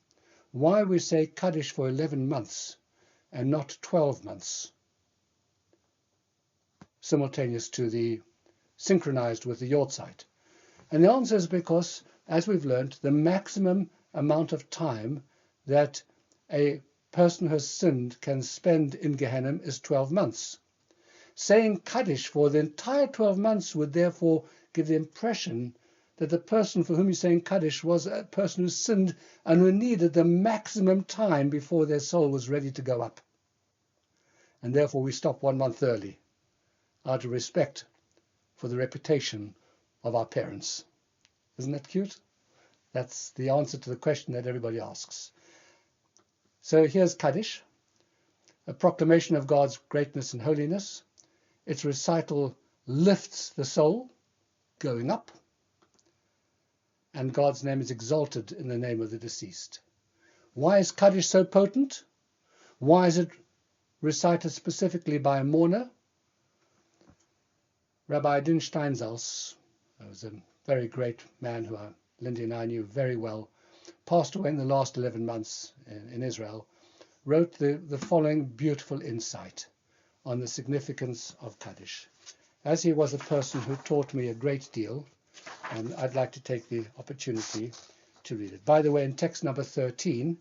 why we say Kaddish for 11 months and not 12 months, simultaneous to the synchronized with the Yortzeit. And the answer is because, as we've learned, the maximum amount of time that a person who has sinned can spend in Gehenna is 12 months. Saying Kaddish for the entire 12 months would therefore give the impression that the person for whom you're saying Kaddish was a person who sinned and who needed the maximum time before their soul was ready to go up. And therefore we stop 1 month early, out of respect for the reputation of our parents. Isn't that cute? That's the answer to the question that everybody asks. So here's Kaddish, a proclamation of God's greatness and holiness. Its recital lifts the soul, going up, and God's name is exalted in the name of the deceased. Why is Kaddish so potent? Why is it recited specifically by a mourner? Rabbi Din Steinsaltz, who was a very great man who Lindy and I knew very well, passed away in the last 11 months in Israel, wrote the following beautiful insight on the significance of Kaddish. As he was a person who taught me a great deal, and I'd like to take the opportunity to read it. By the way, in text number 13,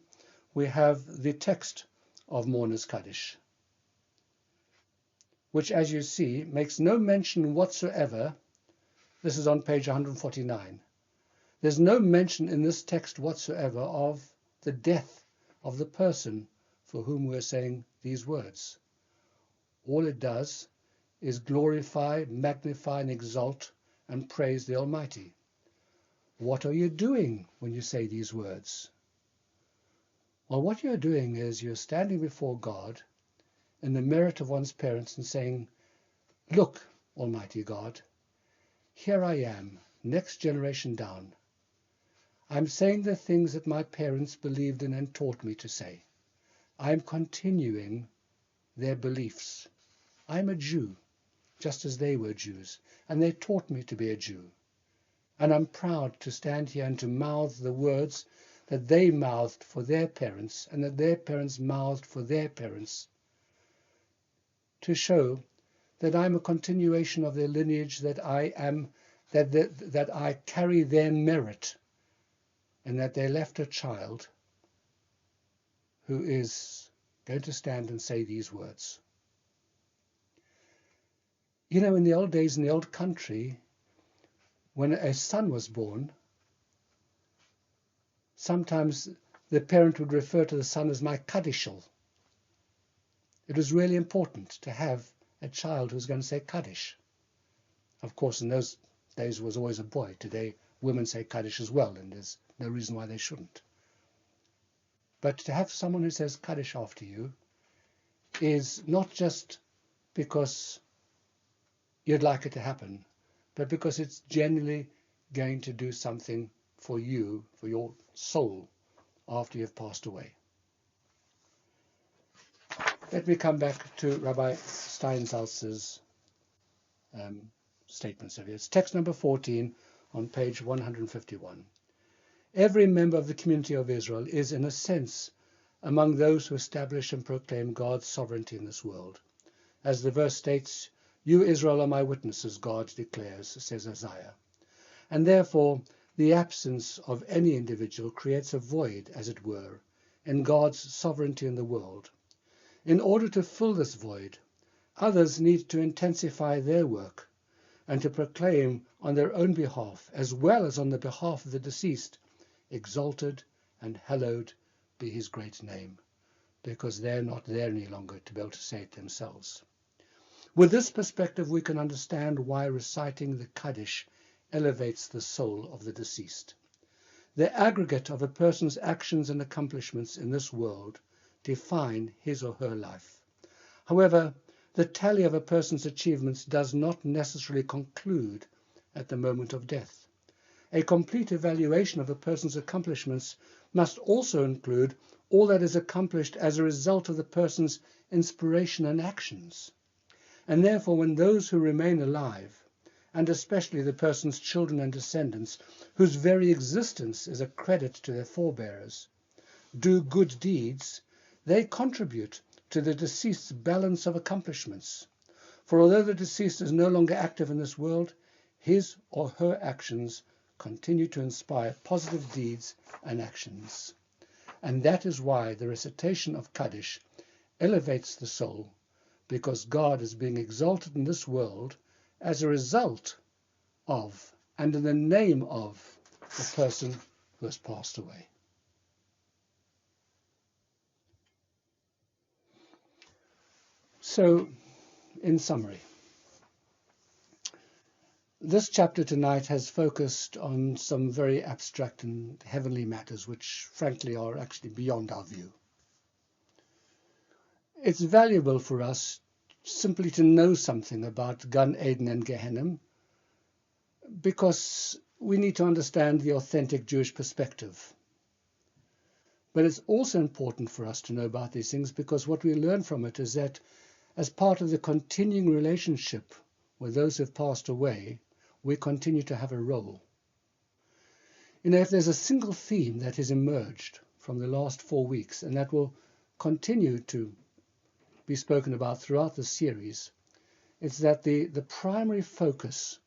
we have the text of Mourner's Kaddish, which, as you see, makes no mention whatsoever. This is on page 149. There's no mention in this text whatsoever of the death of the person for whom we're saying these words. All it does is glorify, magnify, and exalt and praise the Almighty. What are you doing when you say these words? Well, what you're doing is you're standing before God in the merit of one's parents and saying, look, Almighty God, here I am, next generation down. I'm saying the things that my parents believed in and taught me to say. I'm continuing their beliefs. I'm a Jew, just as they were Jews, and they taught me to be a Jew. And I'm proud to stand here and to mouth the words that they mouthed for their parents and that their parents mouthed for their parents, to show that I'm a continuation of their lineage, that I am, that I carry their merit, and that they left a child who is going to stand and say these words. You know, in the old days, in the old country, when a son was born, sometimes the parent would refer to the son as my Kaddishal. It was really important to have a child who was going to say Kaddish. Of course, in those days it was always a boy. Today, women say Kaddish as well, and there's no reason why they shouldn't. But to have someone who says Kaddish after you is not just because you'd like it to happen, but because it's genuinely going to do something for you, for your soul, after you've passed away. Let me come back to Rabbi Steinsaltz's statements of it. It's text number 14 on page 151. Every member of the community of Israel is, in a sense, among those who establish and proclaim God's sovereignty in this world. As the verse states, "You, Israel, are my witnesses," God declares, says Isaiah. And therefore, the absence of any individual creates a void, as it were, in God's sovereignty in the world. In order to fill this void, others need to intensify their work and to proclaim on their own behalf, as well as on the behalf of the deceased, exalted and hallowed be his great name, because they're not there any longer to be able to say it themselves. With this perspective, we can understand why reciting the Kaddish elevates the soul of the deceased. The aggregate of a person's actions and accomplishments in this world define his or her life. However, the tally of a person's achievements does not necessarily conclude at the moment of death. A complete evaluation of a person's accomplishments must also include all that is accomplished as a result of the person's inspiration and actions. And therefore, when those who remain alive, and especially the person's children and descendants, whose very existence is a credit to their forebears, do good deeds, they contribute to the deceased's balance of accomplishments. For although the deceased is no longer active in this world, his or her actions continue to inspire positive deeds and actions. And that is why the recitation of Kaddish elevates the soul, because God is being exalted in this world as a result of and in the name of the person who has passed away. So, in summary, this chapter tonight has focused on some very abstract and heavenly matters which frankly are actually beyond our view. It's valuable for us simply to know something about Gan Eden and Gehenna because we need to understand the authentic Jewish perspective. But it's also important for us to know about these things because what we learn from it is that as part of the continuing relationship with those who have passed away, we continue to have a role. You know, if there's a single theme that has emerged from the last 4 weeks, and that will continue to be spoken about throughout the series, it's that the primary focus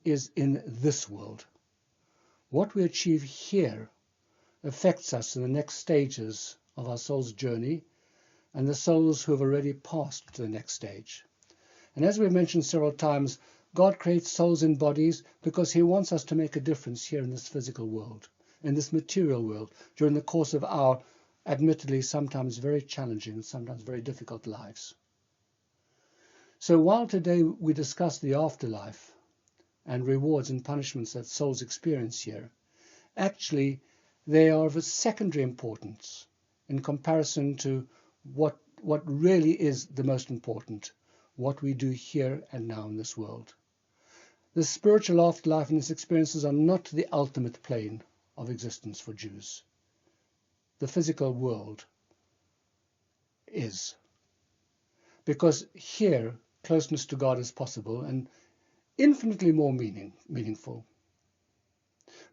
is in this world. What we achieve here affects us in the next stages of our soul's journey and the souls who have already passed to the next stage. And as we've mentioned several times, God creates souls in bodies because he wants us to make a difference here in this physical world, in this material world, during the course of our admittedly sometimes very challenging and sometimes very difficult lives. So while today we discuss the afterlife and rewards and punishments that souls experience here, actually they are of a secondary importance in comparison to what really is the most important, what we do here and now in this world. The spiritual afterlife and its experiences are not the ultimate plane of existence for Jews. The physical world is. Because here, closeness to God is possible and infinitely more meaningful.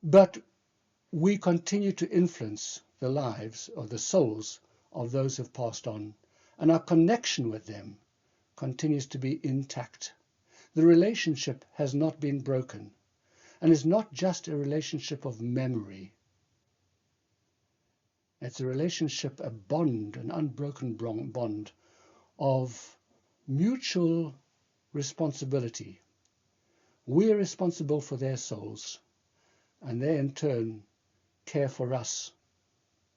But we continue to influence the lives or the souls of those who have passed on, and our connection with them continues to be intact. The relationship has not been broken, and is not just a relationship of memory. It's a relationship, a bond, an unbroken bond of mutual responsibility. We are responsible for their souls, and they in turn care for us,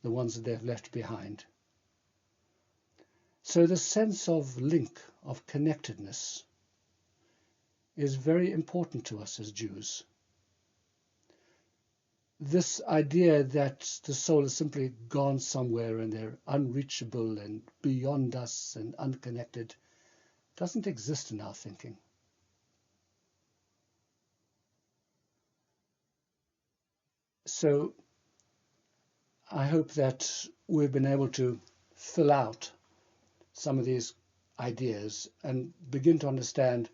the ones that they've left behind. So the sense of link, of connectedness, is very important to us as Jews. This idea that the soul has simply gone somewhere and they're unreachable and beyond us and unconnected doesn't exist in our thinking. So I hope that we've been able to fill out some of these ideas and begin to understand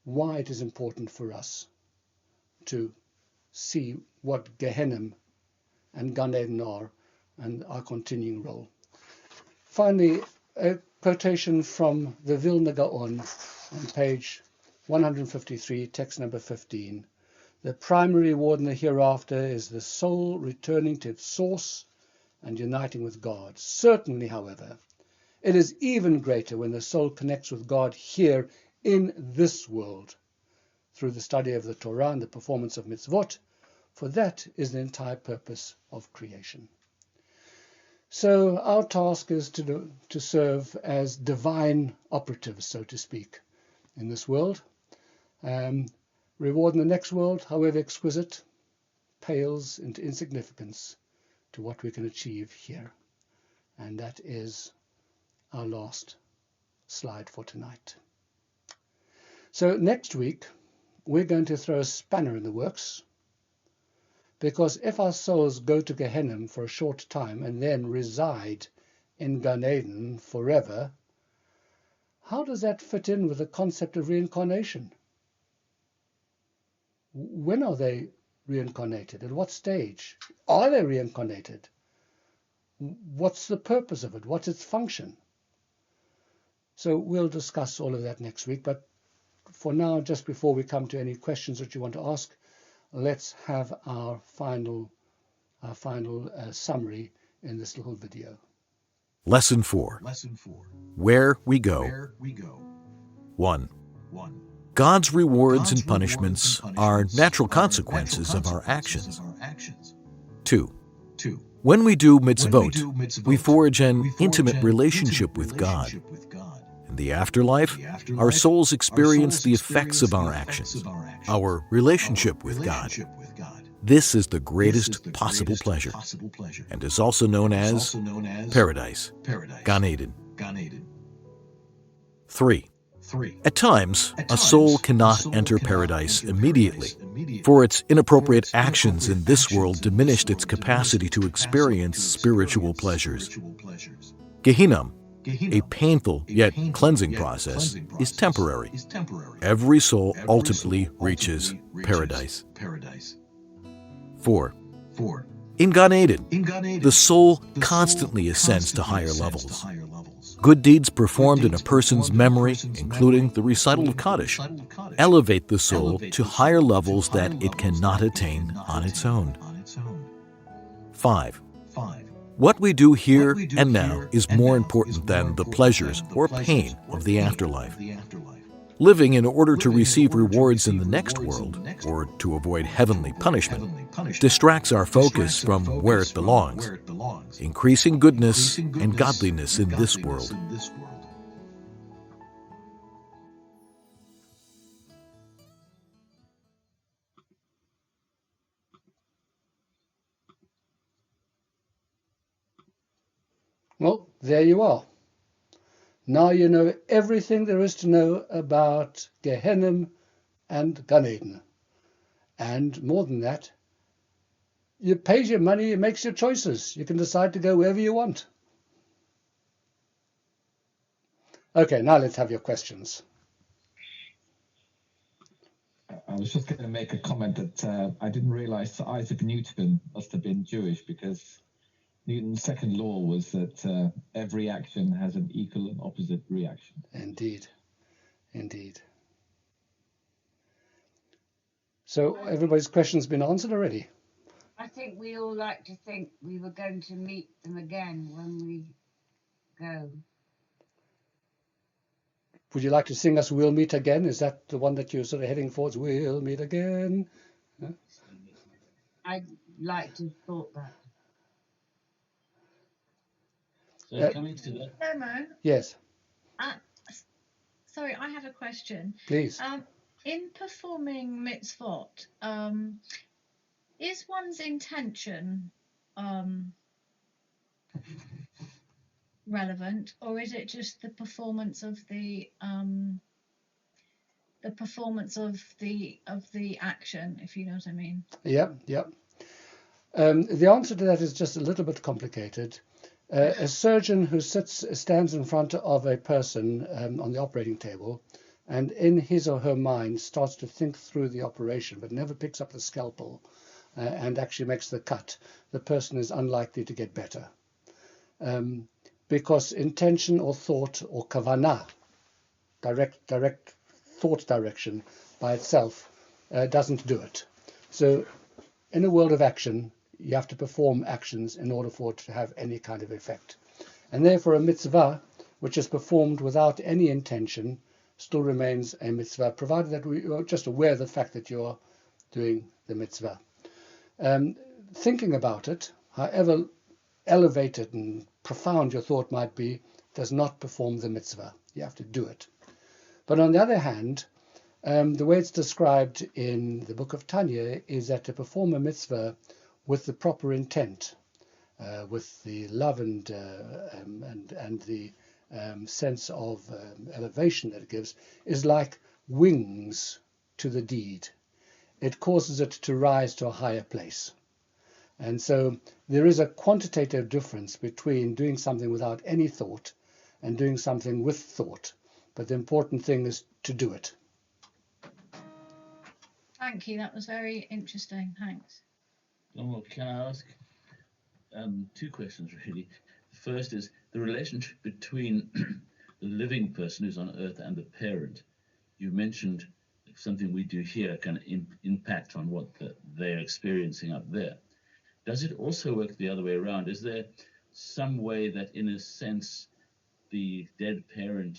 why it is important for us to see what Gehenna and Gan Eden are and our continuing role. Finally, a quotation from the Vilna Gaon on page 153, text number 15. The primary reward in the hereafter is the soul returning to its source and uniting with God. Certainly, however, it is even greater when the soul connects with God here in this world through the study of the Torah and the performance of mitzvot, for that is the entire purpose of creation. So our task is to serve as divine operatives, so to speak, in this world. Reward in the next world, however exquisite, pales into insignificance to what we can achieve here. And that is our last slide for tonight. So next week, we're going to throw a spanner in the works, because if our souls go to Gehenna for a short time and then reside in Gan Eden forever, how does that fit in with the concept of reincarnation? When are they reincarnated? At what stage? Are they reincarnated? What's the purpose of it? What's its function? So we'll discuss all of that next week, but for now, just before we come to any questions that you want to ask, let's have our final summary in this little video. Lesson 4. Where we go. 1. God's rewards and punishments are natural consequences of our actions. 2. When we do mitzvot, we forge an intimate relationship with God. In the afterlife, our souls experience the effects of our actions, our relationship with God. This is the greatest possible pleasure, and is also known as paradise, Gan Eden. 3. At times, a soul cannot enter paradise immediately, for its inappropriate actions in this world diminished its capacity to experience spiritual pleasures. Gehinnom, a painful yet cleansing process, is temporary. Every soul ultimately reaches paradise. 4. In Gan Eden, the soul constantly ascends to higher levels. Good deeds performed in a person's memory, including the recital of Kaddish, elevate the soul to higher levels that it cannot attain on its own. 5. What we do here and now is more important than the pleasures or pain of the afterlife. Living in order to receive rewards in the next world, or to avoid heavenly punishment, distracts our focus from where it belongs, increasing goodness and godliness in this world. Well, there you are. Now you know everything there is to know about Gehenna and Gan Eden. And more than that, you pay your money, you make your choices. You can decide to go wherever you want. Okay, now let's have your questions. I was just going to make a comment that I didn't realize that Isaac Newton must have been Jewish, because Newton's second law was that every action has an equal and opposite reaction. Indeed. So everybody's question's been answered already. I think we all like to think we were going to meet them again when we go. Would you like to sing us We'll Meet Again? Is that the one that you're sort of heading towards? We'll meet again. Huh? I'd like to have thought that. So coming to that. Hello. Yes. Sorry, I have a question. Please. In performing mitzvot, is one's intention relevant, or is it just the performance of the action, if you know what I mean? Yeah. The answer to that is just a little bit complicated. A surgeon who stands in front of a person on the operating table, and in his or her mind starts to think through the operation, but never picks up the scalpel and actually makes the cut, the person is unlikely to get better. Because intention or thought or kavanah, direct thought direction by itself, doesn't do it. So in a world of action, you have to perform actions in order for it to have any kind of effect. And therefore a mitzvah, which is performed without any intention, still remains a mitzvah, provided that we are just aware of the fact that you're doing the mitzvah. Thinking about it, however elevated and profound your thought might be, does not perform the mitzvah. You have to do it. But on the other hand, the way it's described in the book of Tanya is that to perform a mitzvah with the proper intent, with the love and the sense of elevation that it gives, is like wings to the deed. It causes it to rise to a higher place. And so there is a quantitative difference between doing something without any thought and doing something with thought. But the important thing is to do it. Thank you. That was very interesting. Thanks. Well, can I ask two questions, really? The first is the relationship between the living person who's on earth and the parent. You mentioned something we do here can impact on what they're experiencing up there. Does it also work the other way around? Is there some way that, in a sense, the dead parent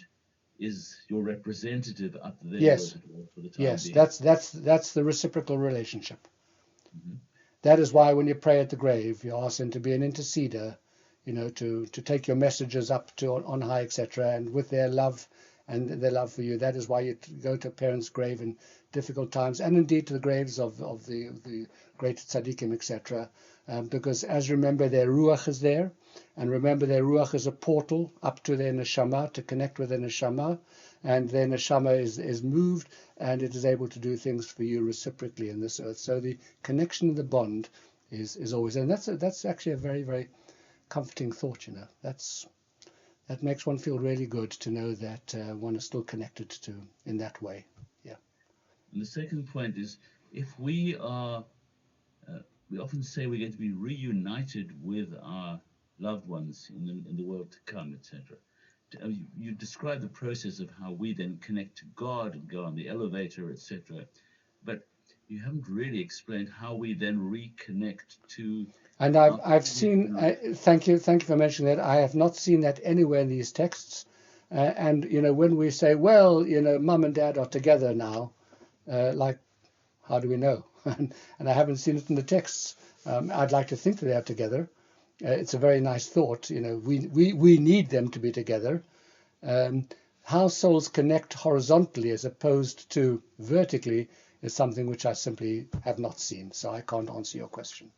is your representative up there, Yes, for the time yes, being. that's the reciprocal relationship. Mm-hmm. That is why when you pray at the grave, you ask him to be an interceder, to take your messages up to on high, etc., and with their love and their love for you. That is why you go to a parent's grave in difficult times, and indeed to the graves of the great tzaddikim, etc., because as remember, their ruach is there, and remember their ruach is a portal up to their neshama, to connect with their neshama, and their neshama is moved, and it is able to do things for you reciprocally in this earth. So the connection, the bond, is always, and that's actually a very, very comforting thought. That makes one feel really good to know that one is still connected to in that way. Yeah. And the second point is, if we are, we often say we're going to be reunited with our loved ones in the world to come, etc. You describe the process of how we then connect to God and go on the elevator, etc. But you haven't really explained how we then reconnect to. And I've seen. Thank you for mentioning that. I have not seen that anywhere in these texts. And when we say, well, mum and dad are together now, how do we know? And I haven't seen it in the texts. I'd like to think that they are together. It's a very nice thought. We need them to be together. How souls connect horizontally as opposed to vertically is something which I simply have not seen. So I can't answer your question.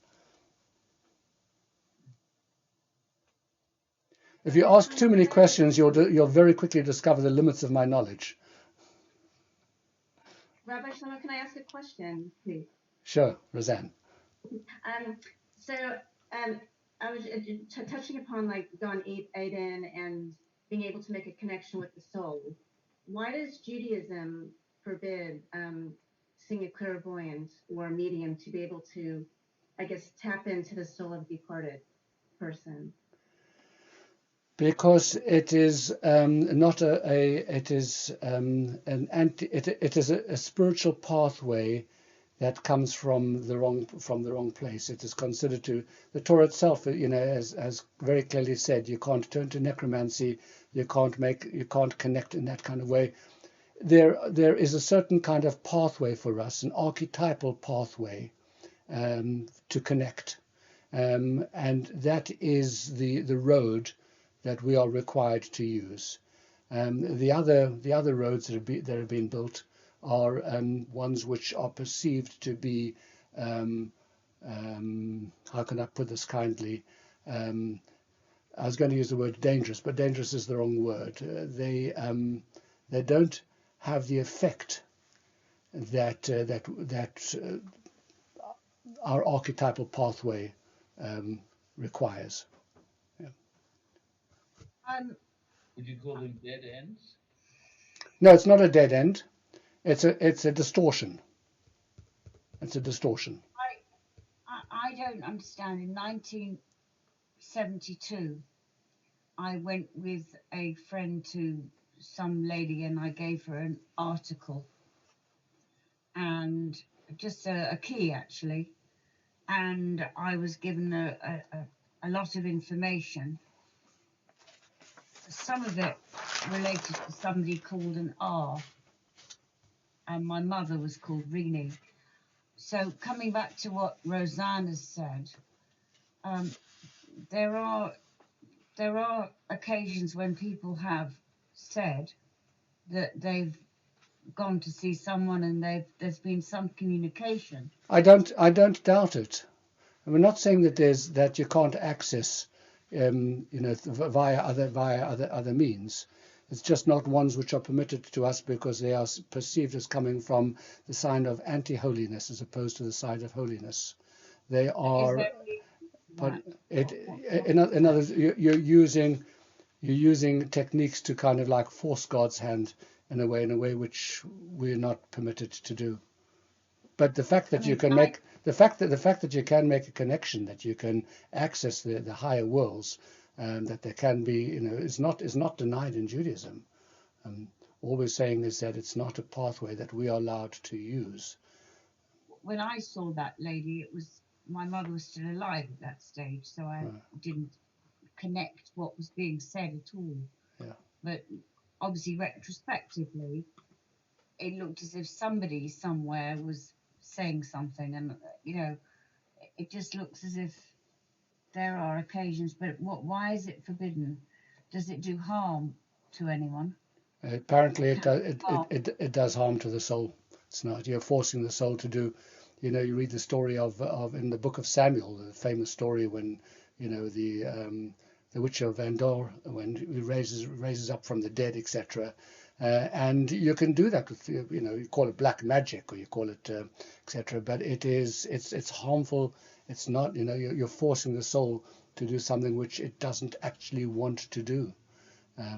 If you ask too many questions, you'll very quickly discover the limits of my knowledge. Rabbi Shlomo, can I ask a question, please? Sure, Roseanne. I was touching upon Gan Eden and being able to make a connection with the soul. Why does Judaism forbid seeing a clairvoyant or a medium to be able to, I guess, tap into the soul of a departed person? Because it is not it is it is a spiritual pathway that comes from the wrong place. It is considered to the Torah itself, as very clearly said, you can't turn to necromancy, you can't connect in that kind of way. There is a certain kind of pathway for us, an archetypal pathway to connect, and that is the road that we are required to use. The other roads that have been built are ones which are perceived to be, how can I put this kindly? I was going to use the word dangerous, but dangerous is the wrong word. They don't have the effect that our archetypal pathway requires. Would you call them dead ends? No, it's not a dead end. It's a distortion. It's a distortion. I don't understand. In 1972, I went with a friend to some lady and I gave her an article and just a key actually, and I was given a lot of information. Some of it related to somebody called an R, and my mother was called Rini. So coming back to what Roseanne has said, there are occasions when people have said that they've gone to see someone and there's been some communication. I don't doubt it. And we're not saying that you can't access via other means. It's just not ones which are permitted to us because they are perceived as coming from the side of anti-holiness as opposed to the side of holiness. They are. In other words, you're using techniques to kind of like force God's hand in a way which we're not permitted to do. But the fact that you can make the fact that you can make a connection, that you can access the higher worlds, that there can be, is not denied in Judaism. All we're saying is that it's not a pathway that we are allowed to use. When I saw that lady, my mother was still alive at that stage, so I didn't connect what was being said at all. Yeah. But obviously retrospectively, it looked as if somebody somewhere was saying something, and it just looks as if there are occasions. But why is it forbidden? Does it do harm to anyone? Apparently, it does harm to the soul. It's not. You're forcing the soul to do. You read the story of in the book of Samuel, the famous story when the witch of Endor, when he raises up from the dead, etc. And you can do that with you call it black magic or you call it etc. But it's harmful. It's not. You're forcing the soul to do something which it doesn't actually want to do.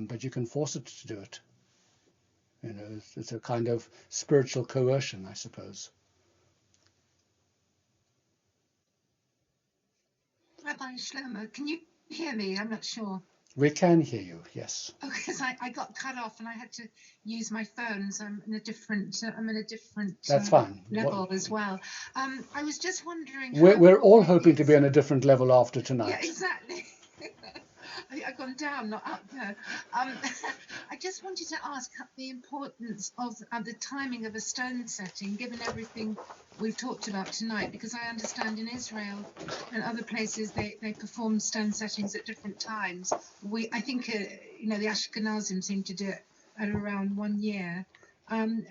But you can force it to do it. It's a kind of spiritual coercion, I suppose. Rabbi Shlomo, can you hear me? I'm not sure. We can hear you, yes. Oh, because I got cut off and I had to use my phone, so I'm in a different That's fine. level as well. I was just wondering. We're all hoping to be on a different level after tonight. Yeah, exactly. I've gone down, not up. No. I just wanted to ask the importance of the timing of a stone setting, given everything we've talked about tonight, because I understand in Israel and other places they perform stone settings at different times. I think the Ashkenazim seem to do it at around 1 year.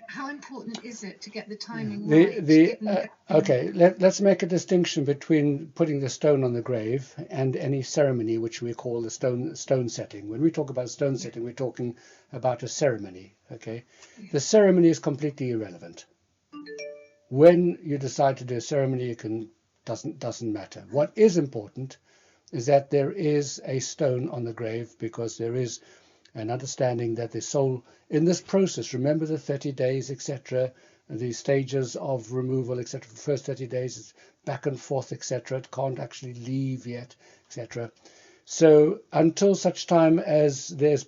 How important is it to get the timing right? Okay, let's make a distinction between putting the stone on the grave and any ceremony which we call the stone setting. When we talk about stone setting, we're talking about a ceremony. Okay, the ceremony is completely irrelevant. When you decide to do a ceremony, it doesn't matter. What is important is that there is a stone on the grave, because there is an understanding that the soul, in this process, remember the 30 days, etc., the stages of removal, etc., the first 30 days is back and forth, etc., it can't actually leave yet, etc. So until such time as there's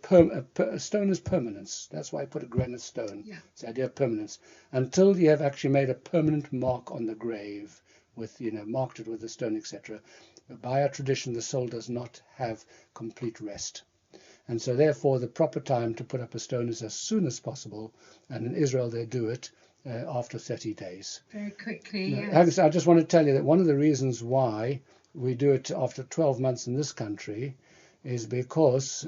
stone is permanence. That's why I put a granite stone. Yeah. It's the idea of permanence. Until you have actually made a permanent mark on the grave, with marked it with the stone, etc. By our tradition, the soul does not have complete rest. And so therefore the proper time to put up a stone is as soon as possible, and in Israel they do it after 30 days. Very quickly, yes. I just want to tell you that one of the reasons why we do it after 12 months in this country is because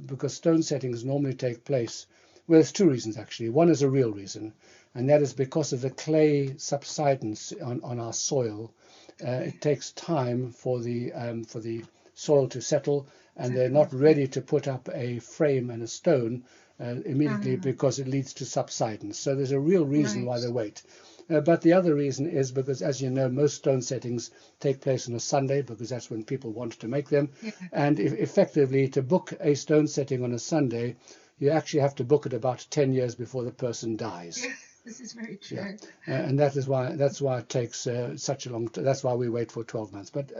because stone settings normally take place. Well, there's two reasons actually. One is a real reason, and that is because of the clay subsidence on our soil. It takes time for the soil to settle, and they're not ready to put up a frame and a stone immediately because it leads to subsidence. So there's a real reason why they wait. But the other reason is because, as you know, most stone settings take place on a Sunday, because that's when people want to make them. Yeah. And effectively, to book a stone setting on a Sunday, you actually have to book it about 10 years before the person dies. Yeah, this is very true. Yeah. And that's why it takes such a long time. That's why we wait for 12 months. But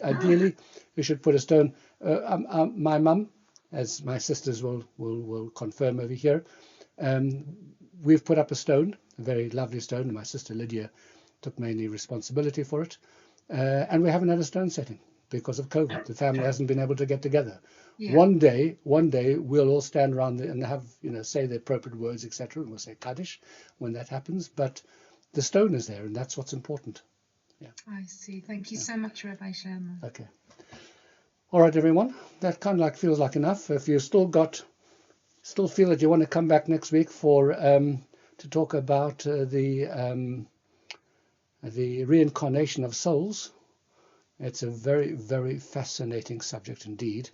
ideally, you should put a stone. My mum, as my sisters will confirm over here, we've put up a stone, a very lovely stone, and my sister Lydia took mainly responsibility for it. And we haven't had a stone setting because of COVID. The family hasn't been able to get together. Yeah. One day we'll all stand around and have, say the appropriate words, etc. And we'll say Kaddish when that happens. But the stone is there, and that's what's important. Yeah. I see. Thank you so much, Rabbi Sherman. Okay. All right, everyone. That kind of feels like enough. If you still feel that you want to come back next week for to talk about the reincarnation of souls, it's a very, very fascinating subject indeed.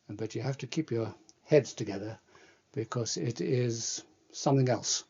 But you have to keep your heads together, because it is something else.